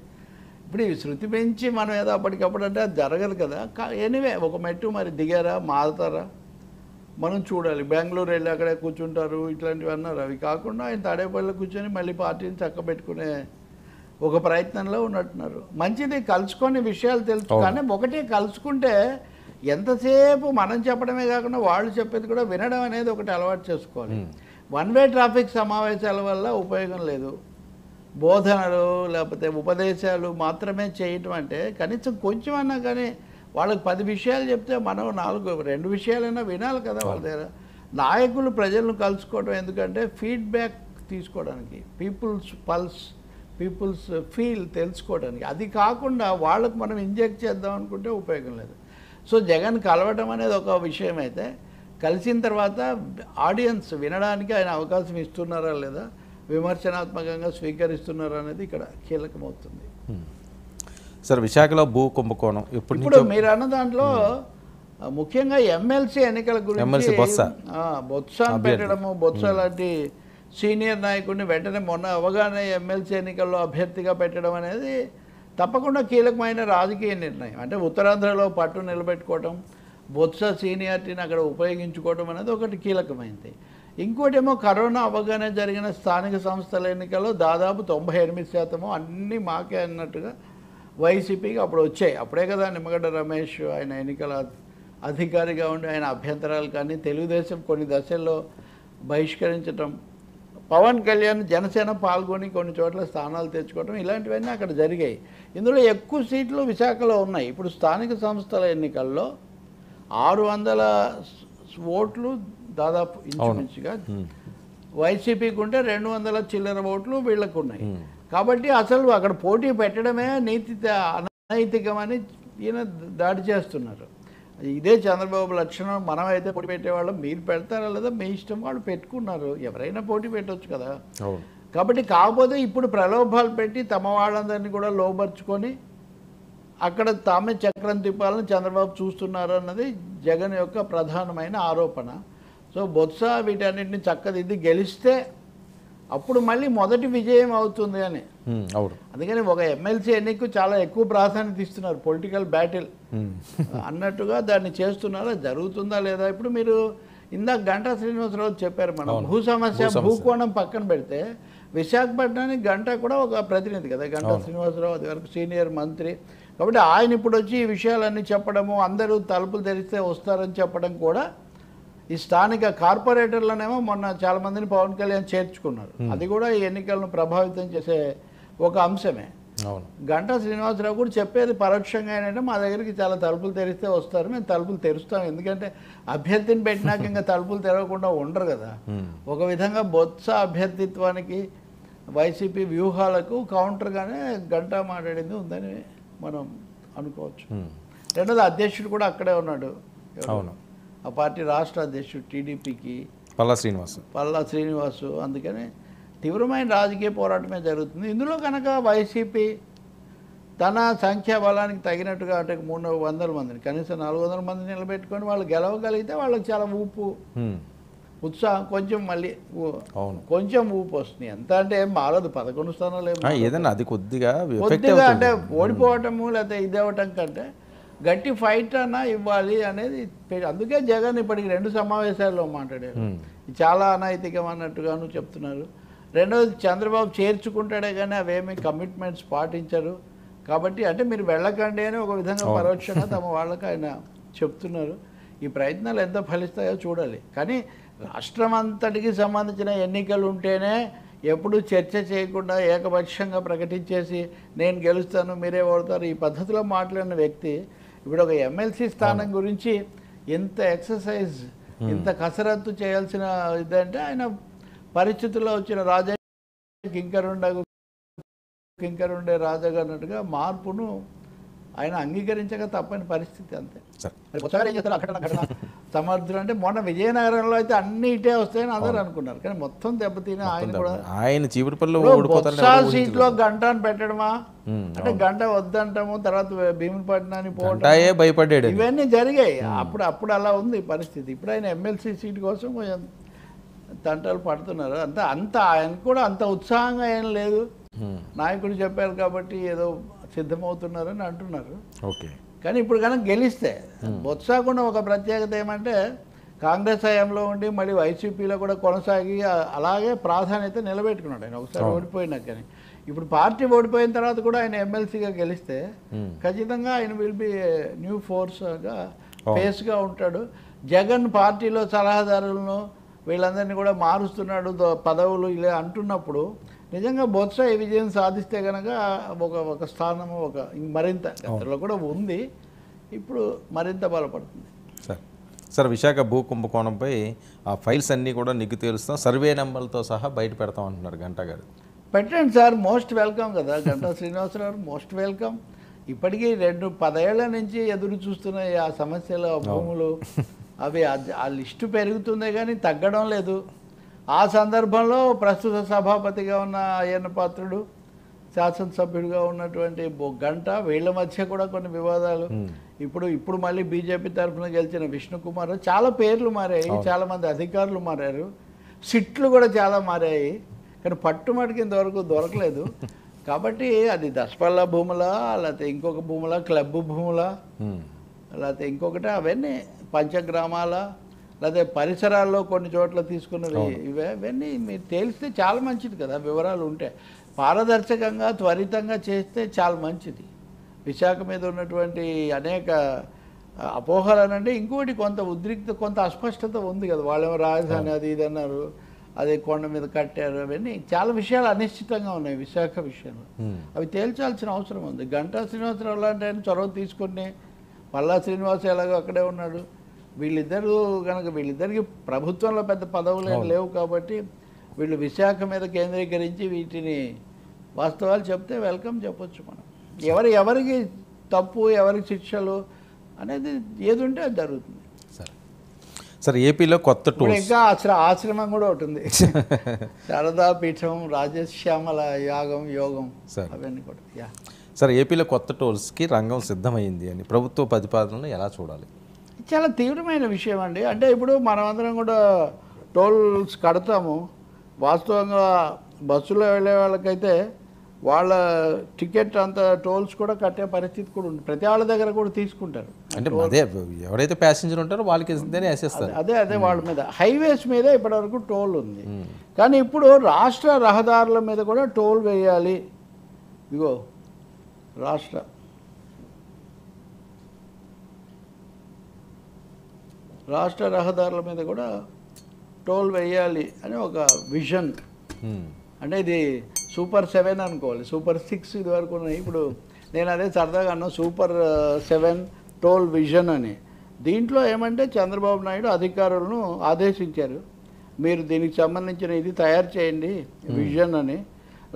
ఇప్పుడు ఇవి శృతి పెంచి మనం ఏదో అప్పటికప్పుడు అంటే అది జరగదు కదా. ఎనీవే, ఒక మెట్టు మరి దిగారా, మారుతారా మనం చూడాలి. బెంగళూరు వెళ్ళి అక్కడే కూర్చుంటారు, ఇట్లాంటివి అన్నారు. అవి కాకుండా ఆయన తాడేపల్లిలో కూర్చొని మళ్ళీ పార్టీని చక్కబెట్టుకునే ఒక ప్రయత్నంలో ఉన్నట్టున్నారు. మంచిది, కలుసుకొని విషయాలు తెలుసు. కానీ ఒకటే కలుసుకుంటే ఎంతసేపు మనం చెప్పడమే కాకుండా వాళ్ళు చెప్పేది కూడా వినడం అనేది ఒకటి అలవాటు చేసుకోవాలి. వన్ వే ట్రాఫిక్ సమావేశాల వల్ల ఉపయోగం లేదు. బోధనలు లేకపోతే ఉపదేశాలు మాత్రమే చేయటం అంటే కనీసం కొంచెం అన్నా కానీ వాళ్ళకి 10 విషయాలు చెప్తే మనం 2 విషయాలైనా వినాలి కదా వాళ్ళ దగ్గర. నాయకులు ప్రజలను కలుసుకోవడం ఎందుకంటే ఫీడ్బ్యాక్ తీసుకోవడానికి, పీపుల్స్ పల్స్, పీపుల్స్ ఫీల్ తెలుసుకోవడానికి. అది కాకుండా వాళ్ళకు మనం ఇంజెక్ట్ చేద్దాం అనుకుంటే ఉపయోగం లేదు. సో జగన్ కలవడం అనేది ఒక విషయం అయితే, కలిసిన తర్వాత ఆడియన్స్ వినడానికి ఆయన అవకాశం ఇస్తున్నారా లేదా, విమర్శనాత్మకంగా స్వీకరిస్తున్నారా అనేది ఇక్కడ కీలకమవుతుంది. సార్, విశాఖలో భూ కుంభకోణం ఇప్పుడు మీరు అన్న దాంట్లో ముఖ్యంగా ఎమ్మెల్సీ ఎన్నికల గురించి బొత్సాను పెట్టడము, బొత్స లాంటి సీనియర్ నాయకుడిని వెంటనే మొన్న అవగానే ఎమ్మెల్సీ ఎన్నికల్లో అభ్యర్థిగా పెట్టడం అనేది తప్పకుండా కీలకమైన రాజకీయ నిర్ణయం. అంటే ఉత్తరాంధ్రలో పట్టు నిలబెట్టుకోవటం, బొత్స సీనియారిటీని అక్కడ ఉపయోగించుకోవడం అనేది ఒకటి కీలకమైంది. ఇంకోటేమో కరోనా అవగానే జరిగిన స్థానిక సంస్థల ఎన్నికల్లో దాదాపు 98% అన్నీ మాకే అన్నట్టుగా వైసీపీకి అప్పుడు వచ్చాయి. అప్పుడే కదా నిమ్మగడ్డ రమేష్ ఆయన ఎన్నికల అధికారిగా ఉండి ఆయన అభ్యంతరాలు కానీ తెలుగుదేశం కొన్ని దశల్లో బహిష్కరించటం, పవన్ కళ్యాణ్ జనసేన పాల్గొని కొన్ని చోట్ల స్థానాలు తెచ్చుకోవడం ఇలాంటివన్నీ అక్కడ జరిగాయి. ఇందులో ఎక్కువ సీట్లు విశాఖలో ఉన్నాయి. ఇప్పుడు స్థానిక సంస్థల ఎన్నికల్లో 600 ఓట్లు దాదాపు ఇంచుమించుగా వైసీపీకి ఉంటే 200 చిల్లర ఓట్లు వీళ్ళకు ఉన్నాయి. కాబట్టి అసలు అక్కడ పోటీ పెట్టడమే అనైతికమని ఈయన దాడి చేస్తున్నారు. ఇదే చంద్రబాబు లక్షణం. మనమైతే పోటీ పెట్టేవాళ్ళం, మీరు పెడతారా లేదా మీ ఇష్టం, వాళ్ళు పెట్టుకున్నారు. ఎవరైనా పోటీ పెట్టవచ్చు కదా. కాబట్టి కాకపోతే ఇప్పుడు ప్రలోభాలు పెట్టి తమ వాళ్ళందరినీ కూడా లోబర్చుకొని అక్కడ తామే చక్రం తిప్పాలని చంద్రబాబు చూస్తున్నారు అన్నది జగన్ యొక్క ప్రధానమైన ఆరోపణ. సో బొత్స వీటన్నిటిని చక్కదిద్ది గెలిస్తే అప్పుడు మళ్ళీ మొదటి విజయం అవుతుంది అని. అందుకని ఒక ఎమ్మెల్సీ ఎన్నికకు చాలా ఎక్కువ ప్రాధాన్యత ఇస్తున్నారు. పొలిటికల్ బ్యాటిల్ అన్నట్టుగా దాన్ని చేస్తున్నారా, జరుగుతుందా లేదా. ఇప్పుడు మీరు ఇందాక గంటా శ్రీనివాసరావు చెప్పారు, మనం భూ సమస్య భూకోణం పక్కన పెడితే విశాఖపట్నానికి గంటా కూడా ఒక ప్రతినిధి కదా. గంటా శ్రీనివాసరావు అది వరకు సీనియర్ మంత్రి. కాబట్టి ఆయన ఇప్పుడు వచ్చి ఈ విషయాలన్నీ చెప్పడము, అందరూ తలుపులు తెరిస్తే వస్తారని చెప్పడం కూడా ఈ స్థానిక కార్పొరేటర్లనేమో మొన్న చాలామందిని పవన్ కళ్యాణ్ చేర్చుకున్నారు. అది కూడా ఈ ఎన్నికలను ప్రభావితం చేసే ఒక అంశమే. గంటా శ్రీనివాసరావు కూడా చెప్పేది పరోక్షంగా ఏంటంటే మా దగ్గరికి చాలా తలుపులు తెరిస్తే వస్తారు, మేము తలుపులు తెరుస్తాం. ఎందుకంటే అభ్యర్థిని పెట్టినాక ఇంకా తలుపులు తెరవకుండా ఉండరు కదా. ఒక విధంగా బొత్స అభ్యర్థిత్వానికి వైసీపీ వ్యూహాలకు కౌంటర్గానే గంటా మాట్లాడింది ఉందని మనం అనుకోవచ్చు. రెండోది అధ్యక్షుడు కూడా అక్కడే ఉన్నాడు. ఆ పార్టీ రాష్ట్ర అధ్యక్షుడు టీడీపీకి పల్లా శ్రీనివాసు. అందుకని తీవ్రమైన రాజకీయ పోరాటమే జరుగుతుంది. ఇందులో కనుక వైసీపీ తన సంఖ్యాబలానికి తగినట్టుగా అంటే 300 మందిని కనీసం 400 మందిని నిలబెట్టుకొని వాళ్ళు గెలవగలిగితే వాళ్ళకి చాలా ఉత్సాహం కొంచెం మళ్ళీ కొంచెం ఊపు వస్తుంది. ఎంత అంటే ఏం మారదు, 11 స్థానాలు ఏదైనా అది కొద్దిగా అంటే ఓడిపోవటము లేకపోతే ఇది అవ్వటం కంటే గట్టి ఫైట్ అన్నా ఇవ్వాలి అనేది. అందుకే జగన్ ఇప్పటికి 2 సమావేశాల్లో మాట్లాడారు. చాలా అనైతికం అన్నట్టుగాను చెప్తున్నారు. రెండవది చంద్రబాబు చేర్చుకుంటాడే కానీ అవేమి కమిట్మెంట్స్ పాటించరు. కాబట్టి అంటే మీరు వెళ్ళకండి అని ఒక విధంగా పరోక్షంగా తమ వాళ్ళకి ఆయన చెప్తున్నారు. ఈ ప్రయత్నాలు ఎంత ఫలిస్తాయో చూడాలి. కానీ రాష్ట్రం అంతటికి సంబంధించిన ఎన్నికలు ఉంటేనే ఎప్పుడు చర్చ చేయకుండా ఏకపక్షంగా ప్రకటించేసి నేను గెలుస్తాను మీరే ఓడతారు ఈ పద్ధతిలో మాట్లాడిన వ్యక్తి ఇప్పుడు ఒక ఎమ్మెల్సీ స్థానం గురించి ఎంత ఎక్సర్సైజ్ ఇంత కసరత్తు చేయాల్సిన ఇదంటే ఆయన పరిస్థితుల్లో వచ్చిన రాజా కింకరుండే రాజాగా అన్నట్టుగా మార్పును ఆయన అంగీకరించక తప్పని పరిస్థితి. అంతే. ఒకసారి ఏం చేస్తారు అక్కడ సమర్థులు అంటే మొన్న విజయనగరంలో అయితే అన్ని ఇటే వస్తాయని అందరూ అనుకున్నారు. కానీ మొత్తం దెబ్బతిని ఆయన కూడా సీట్లో గంటను పెట్టడమా అంటే గంట వద్దంటాము, తర్వాత భీమునిపట్నాన్ని పోవడం భయపడ్డాడు, ఇవన్నీ జరిగాయి. అప్పుడు అలా ఉంది పరిస్థితి. ఇప్పుడు ఆయన ఎమ్మెల్సీ సీట్ కోసం కొంచెం తంటాలు పడుతున్నారు. అంత ఆయనకు కూడా అంత ఉత్సాహంగా ఏం లేదు. నాయకుడు చెప్పారు కాబట్టి ఏదో సిద్ధమవుతున్నారని అంటున్నారు. కానీ ఇప్పుడు కనుక గెలిస్తే బొత్సకుండా ఒక ప్రత్యేకత ఏమంటే కాంగ్రెస్ హయాంలో ఉండి మళ్ళీ వైసీపీలో కూడా కొనసాగి అలాగే ప్రాధాన్యత నిలబెట్టుకున్నాడు ఆయన ఒకసారి ఓడిపోయినా. కానీ ఇప్పుడు పార్టీ ఓడిపోయిన తర్వాత కూడా ఆయన ఎమ్మెల్సీగా గెలిస్తే ఖచ్చితంగా ఆయన విల్ బి న్యూ ఫోర్స్గా ఫేస్గా ఉంటాడు. జగన్ పార్టీలో సలహాదారులను వీళ్ళందరినీ కూడా మారుస్తున్నాడు పదవులు ఇలా అంటున్నప్పుడు నిజంగా బొత్స ఈ విజయం సాధిస్తే కనుక ఒక స్థానము మరింత గతంలో కూడా ఉంది, ఇప్పుడు మరింత బలపడుతుంది. సార్ విశాఖ భూ కుంభకోణంపై ఆ ఫైల్స్ అన్నీ కూడా నిగ్గు తేలుస్తాం, సర్వే నెంబర్లతో సహా బయట పెడతాం అంటున్నారు గంటా గారు. పెట్టండి సార్, మోస్ట్ వెల్కమ్ కదా. Ganta Srinivasarao most welcome. ఇప్పటికీ 10 ఏళ్ల నుంచి ఎదురు చూస్తున్నాయి ఆ సమస్యలు, భూములు అవి ఆ లిస్టు పెరుగుతుందే కానీ తగ్గడం లేదు. ఆ సందర్భంలో ప్రస్తుత సభాపతిగా ఉన్న అయ్యన్న పాత్రుడు, శాసనసభ్యుడిగా ఉన్నటువంటి గంట, వీళ్ళ మధ్య కూడా కొన్ని వివాదాలు. ఇప్పుడు మళ్ళీ బీజేపీ తరఫున గెలిచిన విష్ణుకుమార్, చాలా పేర్లు మారాయి, చాలామంది అధికారులు మారారు, సిట్లు కూడా చాలా మారాయి. కానీ పట్టుమటికి ఇంతవరకు దొరకలేదు. కాబట్టి అది దశపల్ల భూములా లేకపోతే ఇంకొక భూములా, క్లబ్ భూములా లేకపోతే ఇంకొకటి, అవన్నీ పంచగ్రామాల లేకపోతే పరిసరాల్లో కొన్ని చోట్ల తీసుకున్నవి, ఇవన్నీ మీరు తేలిస్తే చాలా మంచిది కదా. వివరాలు ఉంటే పారదర్శకంగా త్వరితంగా చేస్తే చాలా మంచిది. విశాఖ మీద ఉన్నటువంటి అనేక అపోహలు అనంటే ఇంకోటి కొంత ఉద్రిక్త కొంత అస్పష్టత ఉంది కదా. వాళ్ళేమో రాజధాని అది ఇది అన్నారు, అది కొండ మీద కట్టారు, అవన్నీ చాలా విషయాలు అనిశ్చితంగా ఉన్నాయి విశాఖ విషయంలో. అవి తేల్చాల్సిన అవసరం ఉంది. గంటా శ్రీనివాసరావు లాంటి ఆయన చొరవ తీసుకుని, పల్లా శ్రీనివాస్ ఎలాగో అక్కడే ఉన్నాడు, వీళ్ళిద్దరూ కనుక వీళ్ళిద్దరికి ప్రభుత్వంలో పెద్ద పదవులు ఏం లేవు కాబట్టి వీళ్ళు విశాఖ మీద కేంద్రీకరించి వీటిని వాస్తవాలు చెప్తే వెల్కమ్ చెప్పొచ్చు మనం. ఎవరికి తప్పు ఎవరికి శిక్షలు అనేది ఏది ఉంటే అది జరుగుతుంది. సరే ఏపీలో కొత్త ఇప్పుడు ఇంకా ఆశ్రమం కూడా ఒకటి ఉంది, శారదా పీఠం, రాజశ్యామల యాగం యోగం, అవన్నీ కూడా. సరే ఏపీలో కొత్త టోల్స్కి రంగం సిద్ధమైంది అని ప్రభుత్వ ప్రతిపాదనలు ఎలా చూడాలి? చాలా తీవ్రమైన విషయం అండి. అంటే ఇప్పుడు మనమందరం కూడా టోల్స్ కడతాము, వాస్తవంగా బస్సులో వెళ్ళే వాళ్ళకైతే వాళ్ళ టికెట్ అంత టోల్స్ కూడా కట్టే పరిస్థితి కూడా ఉంది. ప్రతి వాళ్ళ దగ్గర కూడా తీసుకుంటారు. అంటే అదే ఎవరైతే ప్యాసింజర్ ఉంటారో వాళ్ళకి వేసేస్తారు. అదే వాళ్ళ మీద. హైవేస్ మీద ఇప్పటివరకు టోల్ ఉంది, కానీ ఇప్పుడు రాష్ట్ర రహదారుల మీద కూడా టోల్ వేయాలి. ఇగో రాష్ట్ర రహదారుల మీద కూడా టోల్ వేయాలి అని ఒక విజన్. అంటే ఇది సూపర్ 7 అనుకోవాలి, సూపర్ 6 ఇది వరకు ఉన్నాయి. ఇప్పుడు నేను అదే సరదాగా అన్నా సూపర్ 7 టోల్ విజన్ అని. దీంట్లో ఏమంటే చంద్రబాబు నాయుడు అధికారులను ఆదేశించారు, మీరు దీనికి సంబంధించిన ఇది తయారు చేయండి విజన్ అని.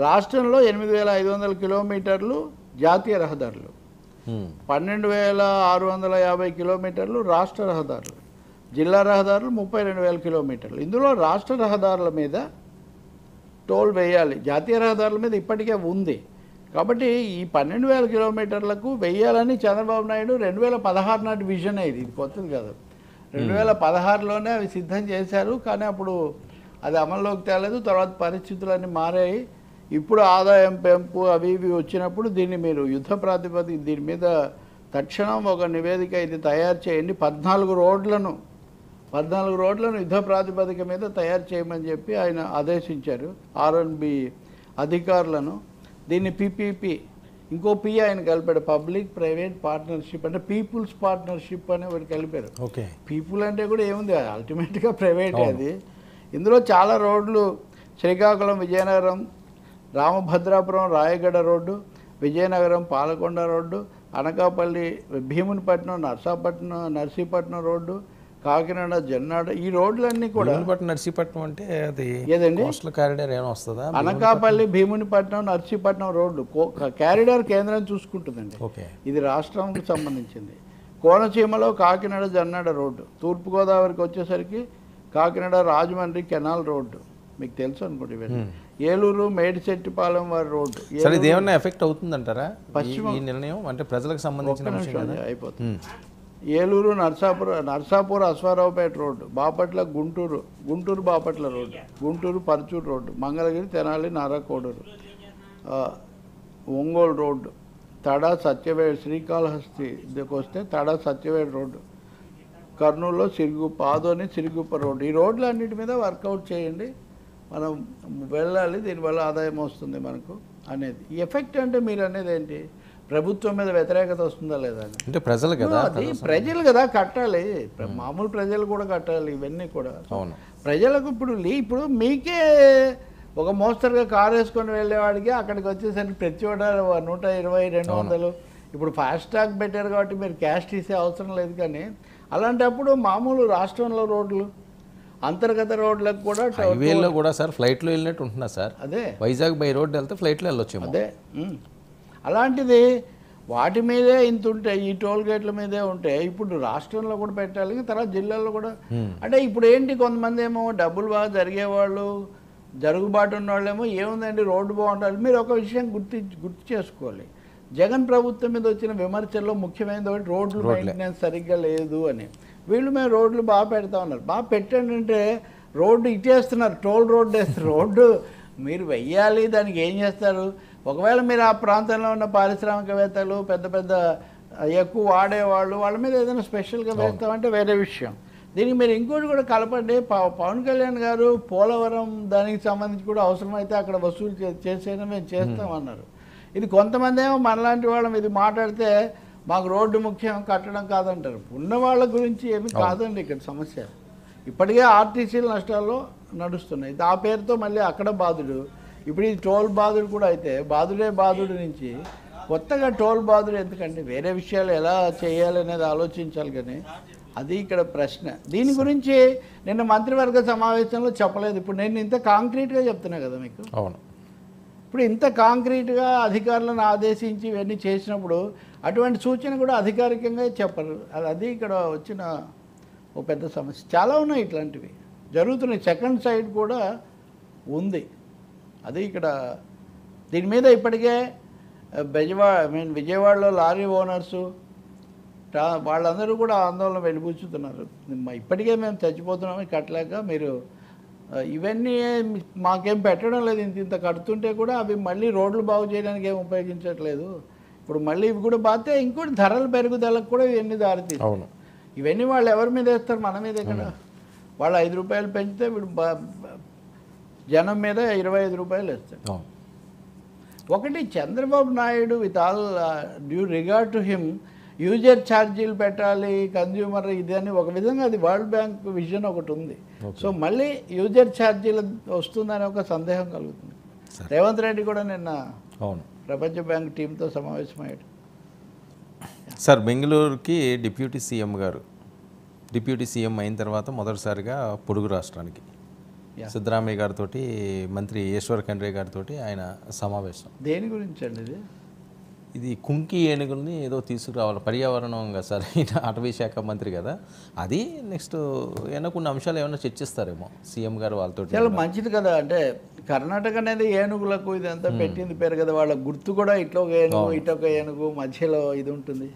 రాష్ట్రంలో 8,500 కిలోమీటర్లు జాతీయ రహదారులు, 12,650 కిలోమీటర్లు రాష్ట్ర రహదారులు, జిల్లా రహదారులు 32,000 కిలోమీటర్లు. ఇందులో రాష్ట్ర రహదారుల మీద టోల్ వేయాలి. జాతీయ రహదారుల మీద ఇప్పటికే ఉంది కాబట్టి ఈ 12,000 కిలోమీటర్లకు వేయాలని చంద్రబాబు నాయుడు 2016 నాటి విజన్. ఇది కొత్తది కాదు, 2016లోనే అవి సిద్ధం చేశారు, కానీ అప్పుడు అది అమల్లోకి తేలేదు. తర్వాత పరిస్థితులన్నీ మారాయి. ఇప్పుడు ఆదాయం పెంపు అవి ఇవి వచ్చినప్పుడు దీన్ని మీరు యుద్ధ ప్రాతిపదిక దీని మీద తక్షణం ఒక నివేదిక ఇది తయారు చేయండి, 14 రోడ్లను యుద్ధ ప్రాతిపదిక మీద తయారు చేయమని చెప్పి ఆయన ఆదేశించారు ఆర్ఎన్బి అధికారులను. దీన్ని పిపిపి ఇంకో పి ఆయన కలిపాడు, పబ్లిక్ ప్రైవేట్ పార్ట్నర్షిప్, అంటే పీపుల్స్ పార్ట్నర్షిప్ అని ఒకటి కలిపారు. పీపుల్ అంటే కూడా ఏముంది, అల్టిమేట్గా ప్రైవేటే అది. ఇందులో చాలా రోడ్లు Srikakulam Vizianagaram Ramabhadrapuram Rayagada road, Vizianagaram Palakonda road, Anakapalli Bheemunipatnam Narsipatnam road, Kakinada Jannada, ఈ రోడ్లన్నీ కూడా. నర్సీపట్నం అంటే అది ఏదండి కోస్టల్ కారిడార్ ఏమైనా వస్తుందా? అనకాపల్లి భీమునిపట్నం నర్సీపట్నం రోడ్డు కారిడార్ కేంద్రం చూసుకుంటుందండి, ఇది రాష్ట్రానికి సంబంధించింది. కోనసీమలో కాకినాడ జన్నాడ రోడ్డు, తూర్పుగోదావరికి వచ్చేసరికి కాకినాడ రాజమండ్రి కెనాల్ రోడ్డు, మీకు తెలుసు అనుకోండి ఇవన్నీ. ఏలూరు మేడిశెట్టిపాలెం వారి రోడ్డు. ఇది ఏమన్నా ఎఫెక్ట్ అవుతుందంటారా పశ్చిమ నిర్ణయం? అంటే ప్రజలకు సంబంధించిన అయిపోతుంది. Eluru Narsapur Aswaraopeta road, Bapatla Guntur Bapatla road, Guntur Parchur road, Mangalagiri Tenali Narakoduru, Ongole road, Tada Satyavedu Srikalahasti ఇదికి వస్తే తడా సత్యవేడ్ రోడ్డు, కర్నూలులో ఆదోని సిరిగుప్ప రోడ్డు. ఈ రోడ్లు అన్నిటి మీద వర్కౌట్ చేయండి, మనం వెళ్ళాలి, దీనివల్ల ఆదాయం వస్తుంది మనకు అనేది. ఈ ఎఫెక్ట్ అంటే మీరు అనేది ఏంటి, ప్రభుత్వం మీద వ్యతిరేకత వస్తుందా లేదా అంటే ప్రజలు కదా, ప్రజలు కదా కట్టాలి, మామూలు ప్రజలు కూడా కట్టాలి ఇవన్నీ కూడా. ప్రజలకు ఇప్పుడు మీకే ఒక మోస్తరుగా కారు వేసుకొని వెళ్ళేవాడికి అక్కడికి వచ్చేసరికి ప్రతి చోట 120, 200. ఇప్పుడు ఫాస్టాగ్ పెట్టారు కాబట్టి మీరు క్యాష్ తీసే అవసరం లేదు, కానీ అలాంటప్పుడు మామూలు రాష్ట్రంలో రోడ్లు అంతర్గత రోడ్లకు కూడా హైవేలో కూడా సార్ ఫ్లైట్లో వెళ్ళినట్టు ఉంటున్నా సార్. అదే వైజాగ్ బై రోడ్డు వెళ్తే ఫ్లైట్లో వెళ్ళొచ్చు. అదే అలాంటిది వాటి మీదే ఇంత ఉంటాయి, ఈ టోల్ గేట్ల మీదే ఉంటాయి. ఇప్పుడు రాష్ట్రంలో కూడా పెట్టాలి, తర్వాత జిల్లాల్లో కూడా. అంటే ఇప్పుడు ఏంటి, కొంతమంది ఏమో డబ్బులు బాగా జరిగేవాళ్ళు, జరుగుబాటు ఉన్న వాళ్ళేమో ఏముందండి రోడ్డు బాగుండాలి. మీరు ఒక విషయం గుర్తు చేసుకోవాలి, జగన్ ప్రభుత్వం మీద వచ్చిన విమర్శల్లో ముఖ్యమైనది ఒకటి రోడ్లు మెయింటెనెన్స్ సరిగ్గా లేదు అని. వీళ్ళు మేము రోడ్లు బాగా పెడతా ఉన్నారు, బాగా పెట్టండి అంటే రోడ్డు ఇటేస్తున్నారు, టోల్ రోడ్డు వేస్తారు. రోడ్డు మీరు వెయ్యాలి, దానికి ఏం చేస్తారు? ఒకవేళ మీరు ఆ ప్రాంతంలో ఉన్న పారిశ్రామికవేత్తలు పెద్ద పెద్ద ఎక్కువ వాడేవాళ్ళు వాళ్ళ మీద ఏదైనా స్పెషల్గా వేస్తామంటే వేరే విషయం. దీనికి మీరు ఇంకోటి కూడా కలపండి, పవన్ కళ్యాణ్ గారు పోలవరం దానికి సంబంధించి కూడా అవసరమైతే అక్కడ వసూలు చేసేనా మేము చేస్తామన్నారు. ఇది కొంతమంది ఏమో మనలాంటి వాళ్ళం ఇది మాట్లాడితే మాకు రోడ్డు ముఖ్యం కట్టడం కాదంటారు. ఉన్న వాళ్ళ గురించి ఏమి కాదండి ఇక్కడ సమస్య. ఇప్పటికే ఆర్టీసీల నష్టాల్లో నడుస్తున్నాయి. ఆ పేరుతో మళ్ళీ అక్కడ బాధుడు, ఇప్పుడు ఈ టోల్ బాధుడు కూడా అయితే బాధుడే బాధుడు నుంచి కొత్తగా టోల్ బాధుడు ఎందుకంటే వేరే విషయాలు ఎలా చేయాలనేది ఆలోచించాలి. కానీ అది ఇక్కడ ప్రశ్న. దీని గురించి నిన్న మంత్రివర్గ సమావేశంలో చెప్పలేదు. ఇప్పుడు నేను ఇంత కాంక్రీట్గా చెప్తున్నా కదా మీకు. అవును, ఇప్పుడు ఇంత కాంక్రీట్గా అధికారులను ఆదేశించి ఇవన్నీ చేసినప్పుడు అటువంటి సూచన కూడా అధికారికంగా చెప్పరు. అది ఇక్కడ వచ్చిన ఒక పెద్ద సమస్య. చాలా ఉన్నాయి ఇట్లాంటివి జరుగుతున్నాయి. సెకండ్ సైడ్ కూడా ఉంది. అది ఇక్కడ దీని మీద ఇప్పటికే విజయవాడలో లారీ ఓనర్సు వాళ్ళందరూ కూడా ఆందోళన వెలిబుచ్చుతున్నారు. ఇప్పటికే మేము చచ్చిపోతున్నామని కట్టలేక మీరు ఇవన్నీ మాకేం పెట్టడం లేదు, ఇంత కడుతుంటే కూడా అవి మళ్ళీ రోడ్లు బాగు చేయడానికి ఏం ఉపయోగించట్లేదు. ఇప్పుడు మళ్ళీ ఇవి కూడా బాతే ఇంకోటి ధరల పెరుగుదలకు కూడా ఇవన్నీ దారితీస్తాయి. అవును, ఇవన్నీ వాళ్ళు ఎవరి మీద వేస్తారు? మన మీద. ఇక్కడ వాళ్ళు 5 రూపాయలు పెంచితే వీడు జనం మీద 25 రూపాయలు వేస్తారు. ఒకటి Chandrababu Naidu with all due regard to him user ఛార్జీలు పెట్టాలి కన్జ్యూమర్ ఇది అని ఒక విధంగా అది వరల్డ్ బ్యాంక్ విజన్ ఒకటి ఉంది. సో మళ్ళీ యూజర్ ఛార్జీలు వస్తుందని ఒక సందేహం కలుగుతుంది. రేవంత్ రెడ్డి కూడా నిన్న ప్రపంచ బ్యాంక్ టీంతో సమావేశమయ్యాడు. సార్, బెంగళూరుకి డిప్యూటీ సీఎం అయిన తర్వాత మొదటిసారిగా పొరుగు రాష్ట్రానికి సిద్ధరామయ్య గారితో మంత్రి ఈశ్వర్ ఖండ్రే గారితో ఆయన సమావేశం. దేని గురించి అండి ఇది కుంకి ఏనుగుల్ని ఏదో తీసుకురావాలి, పర్యావరణంగా సార్, ఈయన అటవీ శాఖ మంత్రి కదా, అది నెక్స్ట్ ఏమైనా కొన్ని అంశాలు ఏమైనా చర్చిస్తారేమో సీఎం గారు వాళ్ళతో. చాలా మంచిది కదా. అంటే కర్ణాటక అనేది ఏనుగులకు ఇదంతా పెట్టింది పేరు కదా. వాళ్ళ గుర్తు కూడా ఇట్లా ఒక ఏనుగు ఇటొక ఏనుగు మధ్యలో ఇది ఉంటుంది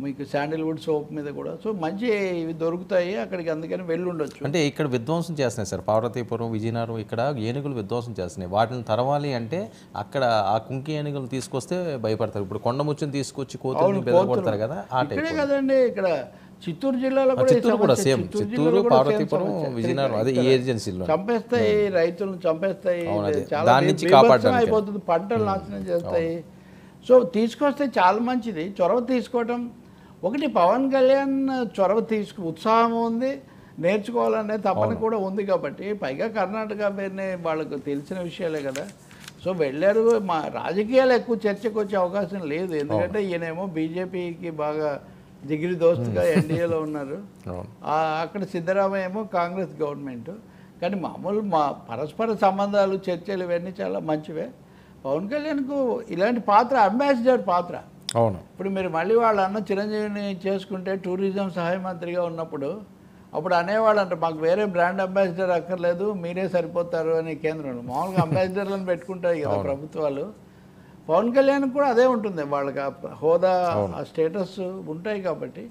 మీకు శాండిల్వుడ్ సోప్ మీద కూడా. సో మంచి ఇవి దొరుకుతాయి అక్కడికి, అందుకని వెళ్ళి ఉండొచ్చు. అంటే ఇక్కడ విధ్వంసం చేస్తున్నాయి సార్, పార్వతీపురం విజయనగరం ఇక్కడ ఏనుగులు విధ్వంసం చేస్తున్నాయి. వాటిని తరవాలి అంటే అక్కడ ఆ కుంకి ఏనుగులు తీసుకొస్తే భయపడతారు. ఇప్పుడు కొండముచ్చుని తీసుకొచ్చి కోతులు బెదరగొడతారు కదా, ఆ టైప్ కదండి. ఇక్కడ చిత్తూరు జిల్లాలో కూడా సేమ్, చిత్తూరు పార్వతీపురం విజయనగరం అదే ఈ ఏజెన్సీలో చంపేస్తాయి, రైతులను చంపేస్తాయి, దాని నుంచి కాపాడడానికి అయిపోతుంది, పంటలు నాశనం చేస్తాయి. సో తీసుకొస్తే చాలా మంచిది. చొరవ తీసుకోవటం ఒకటి, పవన్ కళ్యాణ్ చొరవ ఉత్సాహం ఉంది, నేర్చుకోవాలనే తపన కూడా ఉంది. కాబట్టి పైగా కర్ణాటక పేరునే వాళ్ళకు తెలిసిన విషయాలే కదా. సో వెళ్ళారు. మా రాజకీయాలు ఎక్కువ చర్చకు వచ్చే అవకాశం లేదు, ఎందుకంటే ఈయనేమో బీజేపీకి బాగా జిగిరి దోస్తుగా ఎన్డీఏలో ఉన్నారు, అక్కడ సిద్ధరామయ్య ఏమో కాంగ్రెస్ గవర్నమెంట్. కానీ మామూలు పరస్పర సంబంధాలు చర్చలు ఇవన్నీ చాలా మంచివే. పవన్ కళ్యాణ్కు ఇలాంటి పాత్ర, అంబాసిడర్ పాత్ర. అవును. ఇప్పుడు మీరు మళ్ళీ వాళ్ళ అన్న చిరంజీవిని చేసుకుంటే టూరిజం సహాయ మంత్రిగా ఉన్నప్పుడు అప్పుడు అనేవాళ్ళు అంట, మాకు వేరే బ్రాండ్ అంబాసిడర్ అక్కర్లేదు, మీరే సరిపోతారు అని కేంద్రంలో మామూలుగా అంబాసిడర్లను పెట్టుకుంటాయి కదా ప్రభుత్వాలు. పవన్ కళ్యాణ్ కూడా అదే ఉంటుంది, వాళ్ళకి హోదా ఆ స్టేటస్ ఉంటాయి. కాబట్టి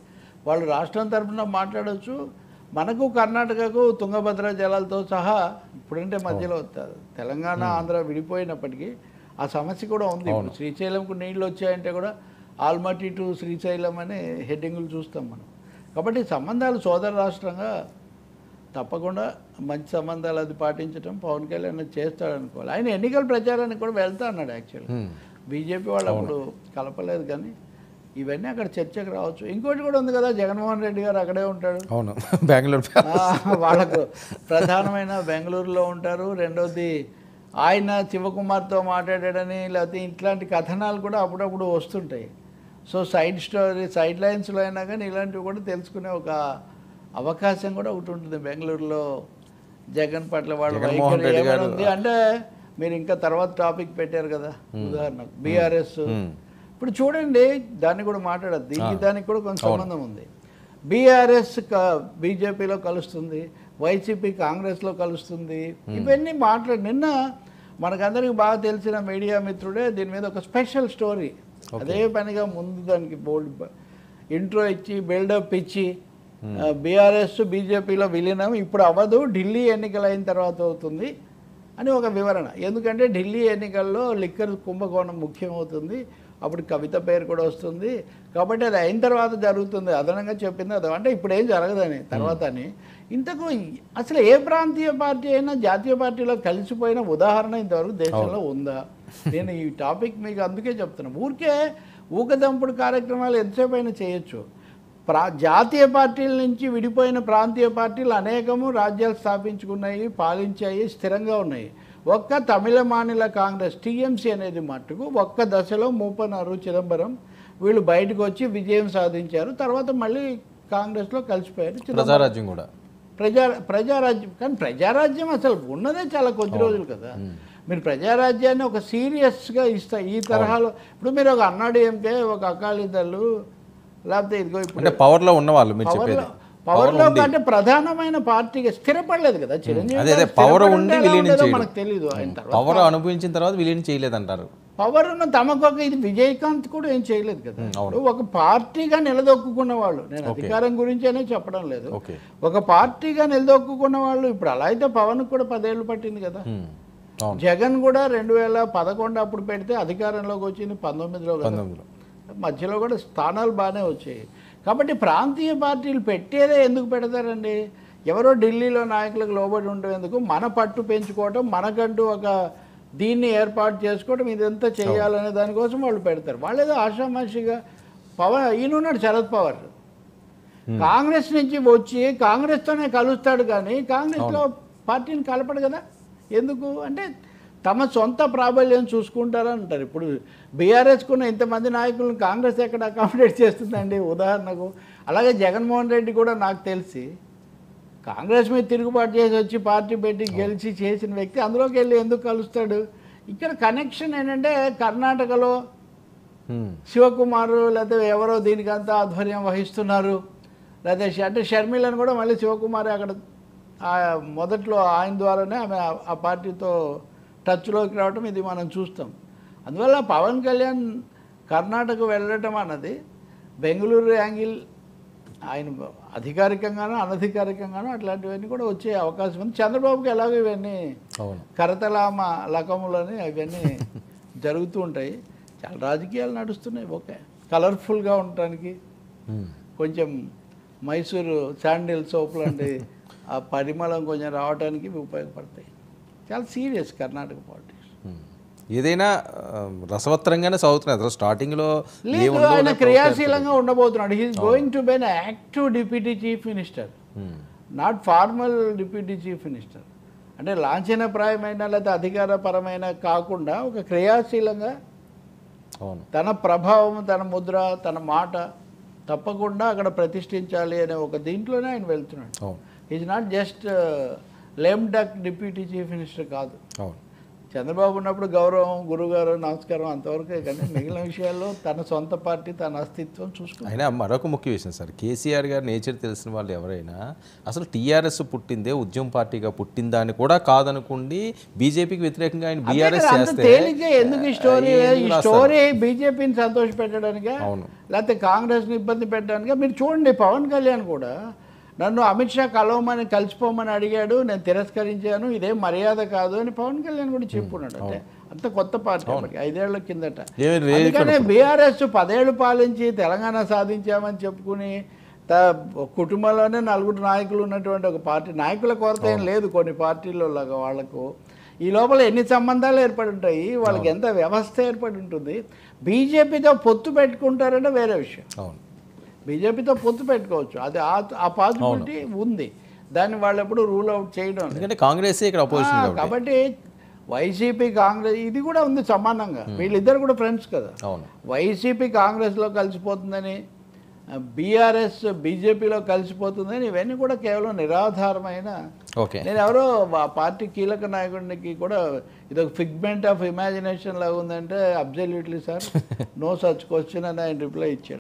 వాళ్ళు రాష్ట్రం తరఫున మాట్లాడవచ్చు. మనకు కర్ణాటకకు తుంగభద్ర జలాలతో సహా ఇప్పుడంటే మధ్యలో తెలంగాణ ఆంధ్ర విడిపోయినప్పటికీ ఆ సమస్య కూడా ఉంది. ఇప్పుడు శ్రీశైలంకు నీళ్ళు వచ్చాయంటే కూడా ఆల్మట్టి టు శ్రీశైలం అనే హెడ్డింగులు చూస్తాం మనం. కాబట్టి సంబంధాలు సోదర రాష్ట్రంగా తప్పకుండా మంచి సంబంధాలు అది పాటించడం పవన్ కళ్యాణ్ చేస్తాడు అనుకోవాలి. ఆయన ఎన్నికల ప్రచారానికి కూడా వెళ్తా అన్నాడు. యాక్చువల్గా బీజేపీ వాళ్ళు అప్పుడు కలపలేదు, కానీ ఇవన్నీ అక్కడ చర్చకు రావచ్చు. ఇంకోటి కూడా ఉంది కదా, జగన్మోహన్ రెడ్డి గారు అక్కడే ఉంటాడు. అవును, బెంగళూరు వాళ్ళకు ప్రధానమైన బెంగళూరులో ఉంటారు. రెండోది ఆయన శివకుమార్తో మాట్లాడాడని లేకపోతే ఇట్లాంటి కథనాలు కూడా అప్పుడప్పుడు వస్తుంటాయి. సో సైడ్ స్టోరీ, సైడ్ లైన్స్లో అయినా కానీ ఇలాంటివి కూడా తెలుసుకునే ఒక అవకాశం కూడా ఒకటి ఉంటుంది బెంగళూరులో జగన్ పట్ల వాళ్ళ వైఖరి ఏమైనా అంటే. మీరు ఇంకా తర్వాత టాపిక్ పెట్టారు కదా, ఉదాహరణకు బీఆర్ఎస్. ఇప్పుడు చూడండి, దాన్ని కూడా మాట్లాడద్దు, దానికి కూడా కొంచెం సంబంధం ఉంది. బీఆర్ఎస్ బీజేపీలో కలుస్తుంది, వైసీపీ కాంగ్రెస్లో కలుస్తుంది. ఇవన్నీ నిన్న మనకందరికి బాగా తెలిసిన మీడియా మిత్రుడే దీని మీద ఒక స్పెషల్ స్టోరీ అదే పనిగా ముందు దానికి బోల్డ్ ఇంట్రో ఇచ్చి బిల్డప్ ఇచ్చి బీఆర్ఎస్ బీజేపీలో విలీనం ఇప్పుడు అవ్వదు, ఢిల్లీ ఎన్నికలు అయిన తర్వాత అవుతుంది అని ఒక వివరణ. ఎందుకంటే ఢిల్లీ ఎన్నికల్లో లిక్కర్ కుంభకోణం ముఖ్యమవుతుంది, అప్పుడు కవిత పేరు కూడా వస్తుంది, కాబట్టి అది అయిన తర్వాత జరుగుతుంది. అదనంగా చెప్పింది అది, అంటే ఇప్పుడు ఏం జరగదని తర్వాత అని. ఇంతకు అసలు ఏ ప్రాంతీయ పార్టీ అయినా జాతీయ పార్టీలో కలిసిపోయిన ఉదాహరణ ఇంతవరకు దేశంలో ఉందా? నేను ఈ టాపిక్ మీకు అందుకే చెప్తున్నాను. ఊరికే ఊకదంపుడు కార్యక్రమాలు ఎంతసేపు అయినా చేయొచ్చు. జాతీయ పార్టీల నుంచి విడిపోయిన ప్రాంతీయ పార్టీలు అనేకము రాజ్యాలు స్థాపించుకున్నాయి, పాలించాయి, స్థిరంగా ఉన్నాయి. ఒక్క తమిళ మానిల కాంగ్రెస్ టీఎంసీ అనేది మట్టుకు ఒక్క దశలో మూపనారు చిదంబరం, వీళ్ళు బయటకు వచ్చి విజయం సాధించారు. తర్వాత మళ్ళీ కాంగ్రెస్లో కలిసిపోయారు. ప్రజారాజ్యం కూడా ప్రజారాజ్యం, కానీ ప్రజారాజ్యం అసలు ఉన్నదే చాలా కొద్ది రోజులు కదా. మీరు ప్రజారాజ్యాన్ని ఒక సీరియస్గా ఇస్తారు ఈ తరహాలో. ఇప్పుడు మీరు ఒక అన్నాడీఎంకే, ఒక అకాలీదళ్ళు, లేకపోతే ఇదిగో ఇప్పుడు పవర్లో ఉన్న వాళ్ళు మీరు చెప్పేది పవర్లో అంటే ప్రధానమైన పార్టీగా స్థిరపడలేదు కదా చిరంజీవి. పవర్ ఉండి విలీనం మనకు తెలియదు. ఆయన తర్వాత పవర్ అనుభవించిన తర్వాత విలీనం చేయలేదంటారు. పవర్ ఉన్న తమకొక ఇది విజయకాంత్ కూడా ఏం చేయలేదు కదా. ఒక పార్టీగా నిలదొక్కున్న వాళ్ళు, నేను అధికారం గురించేనే చెప్పడం లేదు, ఒక పార్టీగా నిలదొక్కున్న వాళ్ళు. ఇప్పుడు అలా అయితే పవన్ కూడా 10 ఏళ్ళు పట్టింది కదా. జగన్ కూడా 2011 అప్పుడు పెడితే అధికారంలోకి వచ్చింది 19లో కదా. మధ్యలో కూడా స్థానాలు బాగానే వచ్చాయి. కాబట్టి ప్రాంతీయ పార్టీలు పెట్టేదే ఎందుకు పెడతారండి? ఎవరో ఢిల్లీలో నాయకులకు లోబడి ఉండేందుకు, మన పట్టు పెంచుకోవటం, మనకంటూ ఒక దీన్ని ఏర్పాటు చేసుకోవడం, ఇదంతా చేయాలనే దానికోసం వాళ్ళు పెడతారు. వాళ్ళు ఏదో ఆషామాషిగా పవర్ ఈయనున్నాడు శరద్ పవార్, కాంగ్రెస్ నుంచి వచ్చి కాంగ్రెస్తోనే కలుస్తాడు, కానీ కాంగ్రెస్లో పార్టీని కలపడు కదా. ఎందుకు అంటే తమ సొంత ప్రాబల్యం చూసుకుంటారని అంటారు. ఇప్పుడు బీఆర్ఎస్కున్న ఇంతమంది నాయకులను కాంగ్రెస్ ఎక్కడ అకామిడేట్ చేస్తుందండి ఉదాహరణకు. అలాగే జగన్మోహన్ రెడ్డి కూడా నాకు తెలిసి కాంగ్రెస్ మీద తిరుగుబాటు చేసి వచ్చి పార్టీ పెట్టి గెలిచి చేసిన వ్యక్తి అందులోకి వెళ్ళి ఎందుకు కలుస్తాడు? ఇక్కడ కనెక్షన్ ఏంటంటే కర్ణాటకలో శివకుమారు లేకపోతే ఎవరో దీనికంతా ఆధ్వర్యం వహిస్తున్నారు, లేకపోతే అంటే షర్మిలను కూడా మళ్ళీ శివకుమార్ అక్కడ మొదట్లో ఆయన ద్వారానే ఆమె ఆ పార్టీతో టచ్లోకి రావటం ఇది మనం చూస్తాం. అందువల్ల పవన్ కళ్యాణ్ కర్ణాటక వెళ్ళటం అన్నది బెంగళూరు యాంగిల్, ఆయన అధికారికంగానో అనధికారికంగానో అట్లాంటివన్నీ కూడా వచ్చే అవకాశం ఉంది. చంద్రబాబుకి ఎలాగో ఇవన్నీ కరతలామ లకములని అవన్నీ జరుగుతూ ఉంటాయి. చాలా రాజకీయాలు నడుస్తున్నాయి. ఓకే, కలర్ఫుల్గా ఉండటానికి కొంచెం మైసూరు శాండిల్ సోప్ లాంటి ఆ పరిమళం కొంచెం రావడానికి ఉపయోగపడతాయి. చాలా సీరియస్ కర్ణాటక పాలిటిక్స్. ఏదైనా రసవత్తరంగానే సాగుతున్నాయి. అసలు స్టార్టింగ్లో ఆయన క్రియాశీలంగా ఉండబోతున్నాడు. He is going to be an active deputy chief minister, not formal deputy chief minister. అంటే లాంఛనప్రాయమైన లేదా అధికారపరమైన కాకుండా ఒక క్రియాశీలంగా తన ప్రభావం, తన ముద్ర, తన మాట తప్పకుండా అక్కడ ప్రతిష్ఠించాలి అనే ఒక దీంట్లోనే ఆయన వెళ్తున్నాడు. Is not just lame duck deputy chief minister కాదు. చంద్రబాబు ఉన్నప్పుడు గౌరవం, గురుగారు, నమస్కారం అంతవరకే, కానీ మిగిలిన విషయాల్లో తన సొంత పార్టీ, తన అస్తిత్వం చూసుకుంటారు. అయినా మరొక ముఖ్య విషయం సార్, కేసీఆర్ గారి నేచర్ తెలిసిన వాళ్ళు ఎవరైనా అసలు టీఆర్ఎస్ పుట్టిందే ఉద్యమ పార్టీగా పుట్టిందా అని కూడా కాదనుకోండి, బీజేపీకి వ్యతిరేకంగా ఆయన బీఆర్ఎస్ చేస్తే ఎందుకు ఈ స్టోరీ బీజేపీని సంతోష పెట్టడానికే లేకపోతే కాంగ్రెస్ని ఇబ్బంది పెట్టడానికే? మీరు చూడండి, పవన్ కళ్యాణ్ కూడా నన్ను అమిత్ షా కలవమని కలిసిపోమని అడిగాడు, నేను తిరస్కరించాను, ఇదేం మర్యాద కాదు అని పవన్ కళ్యాణ్ కూడా చెప్పుకున్నాడు. అంటే అంత కొత్త పార్టీ, 5 ఏళ్ల కిందట. అందుకనే బీఆర్ఎస్ 10 ఏళ్ళు పాలించి తెలంగాణ సాధించామని చెప్పుకుని కుటుంబంలోనే 4 నాయకులు ఉన్నటువంటి ఒక పార్టీ, నాయకుల కొరత ఏం లేదు కొన్ని పార్టీల్లో లాగా. వాళ్లకు ఈ లోపల ఎన్ని సంబంధాలు ఏర్పడి ఉంటాయి, వాళ్ళకి ఎంత వ్యవస్థ ఏర్పడి ఉంటుంది. బీజేపీతో పొత్తు పెట్టుకుంటారంటే వేరే విషయం. బీజేపీతో పొత్తు పెట్టుకోవచ్చు, అది ఆ పాసిబిలిటీ ఉంది. దాన్ని వాళ్ళు ఎప్పుడు రూల్ అవుట్ చేయడం. కాంగ్రెస్ కాబట్టి వైసీపీ కాంగ్రెస్ ఇది కూడా ఉంది సమానంగా. వీళ్ళిద్దరు కూడా ఫ్రెండ్స్ కదా. వైసీపీ కాంగ్రెస్లో కలిసిపోతుందని, బీఆర్ఎస్ బీజేపీలో కలిసిపోతుందని, ఇవన్నీ కూడా కేవలం నిరాధారమైన. నేను ఎవరో ఆ పార్టీ కీలక నాయకుడికి కూడా ఇదొక ఫిగ్మెంట్ ఆఫ్ ఇమాజినేషన్ లాగా ఉందంటే, absolutely sir, no such question అని ఆయన రిప్లై ఇచ్చాడు.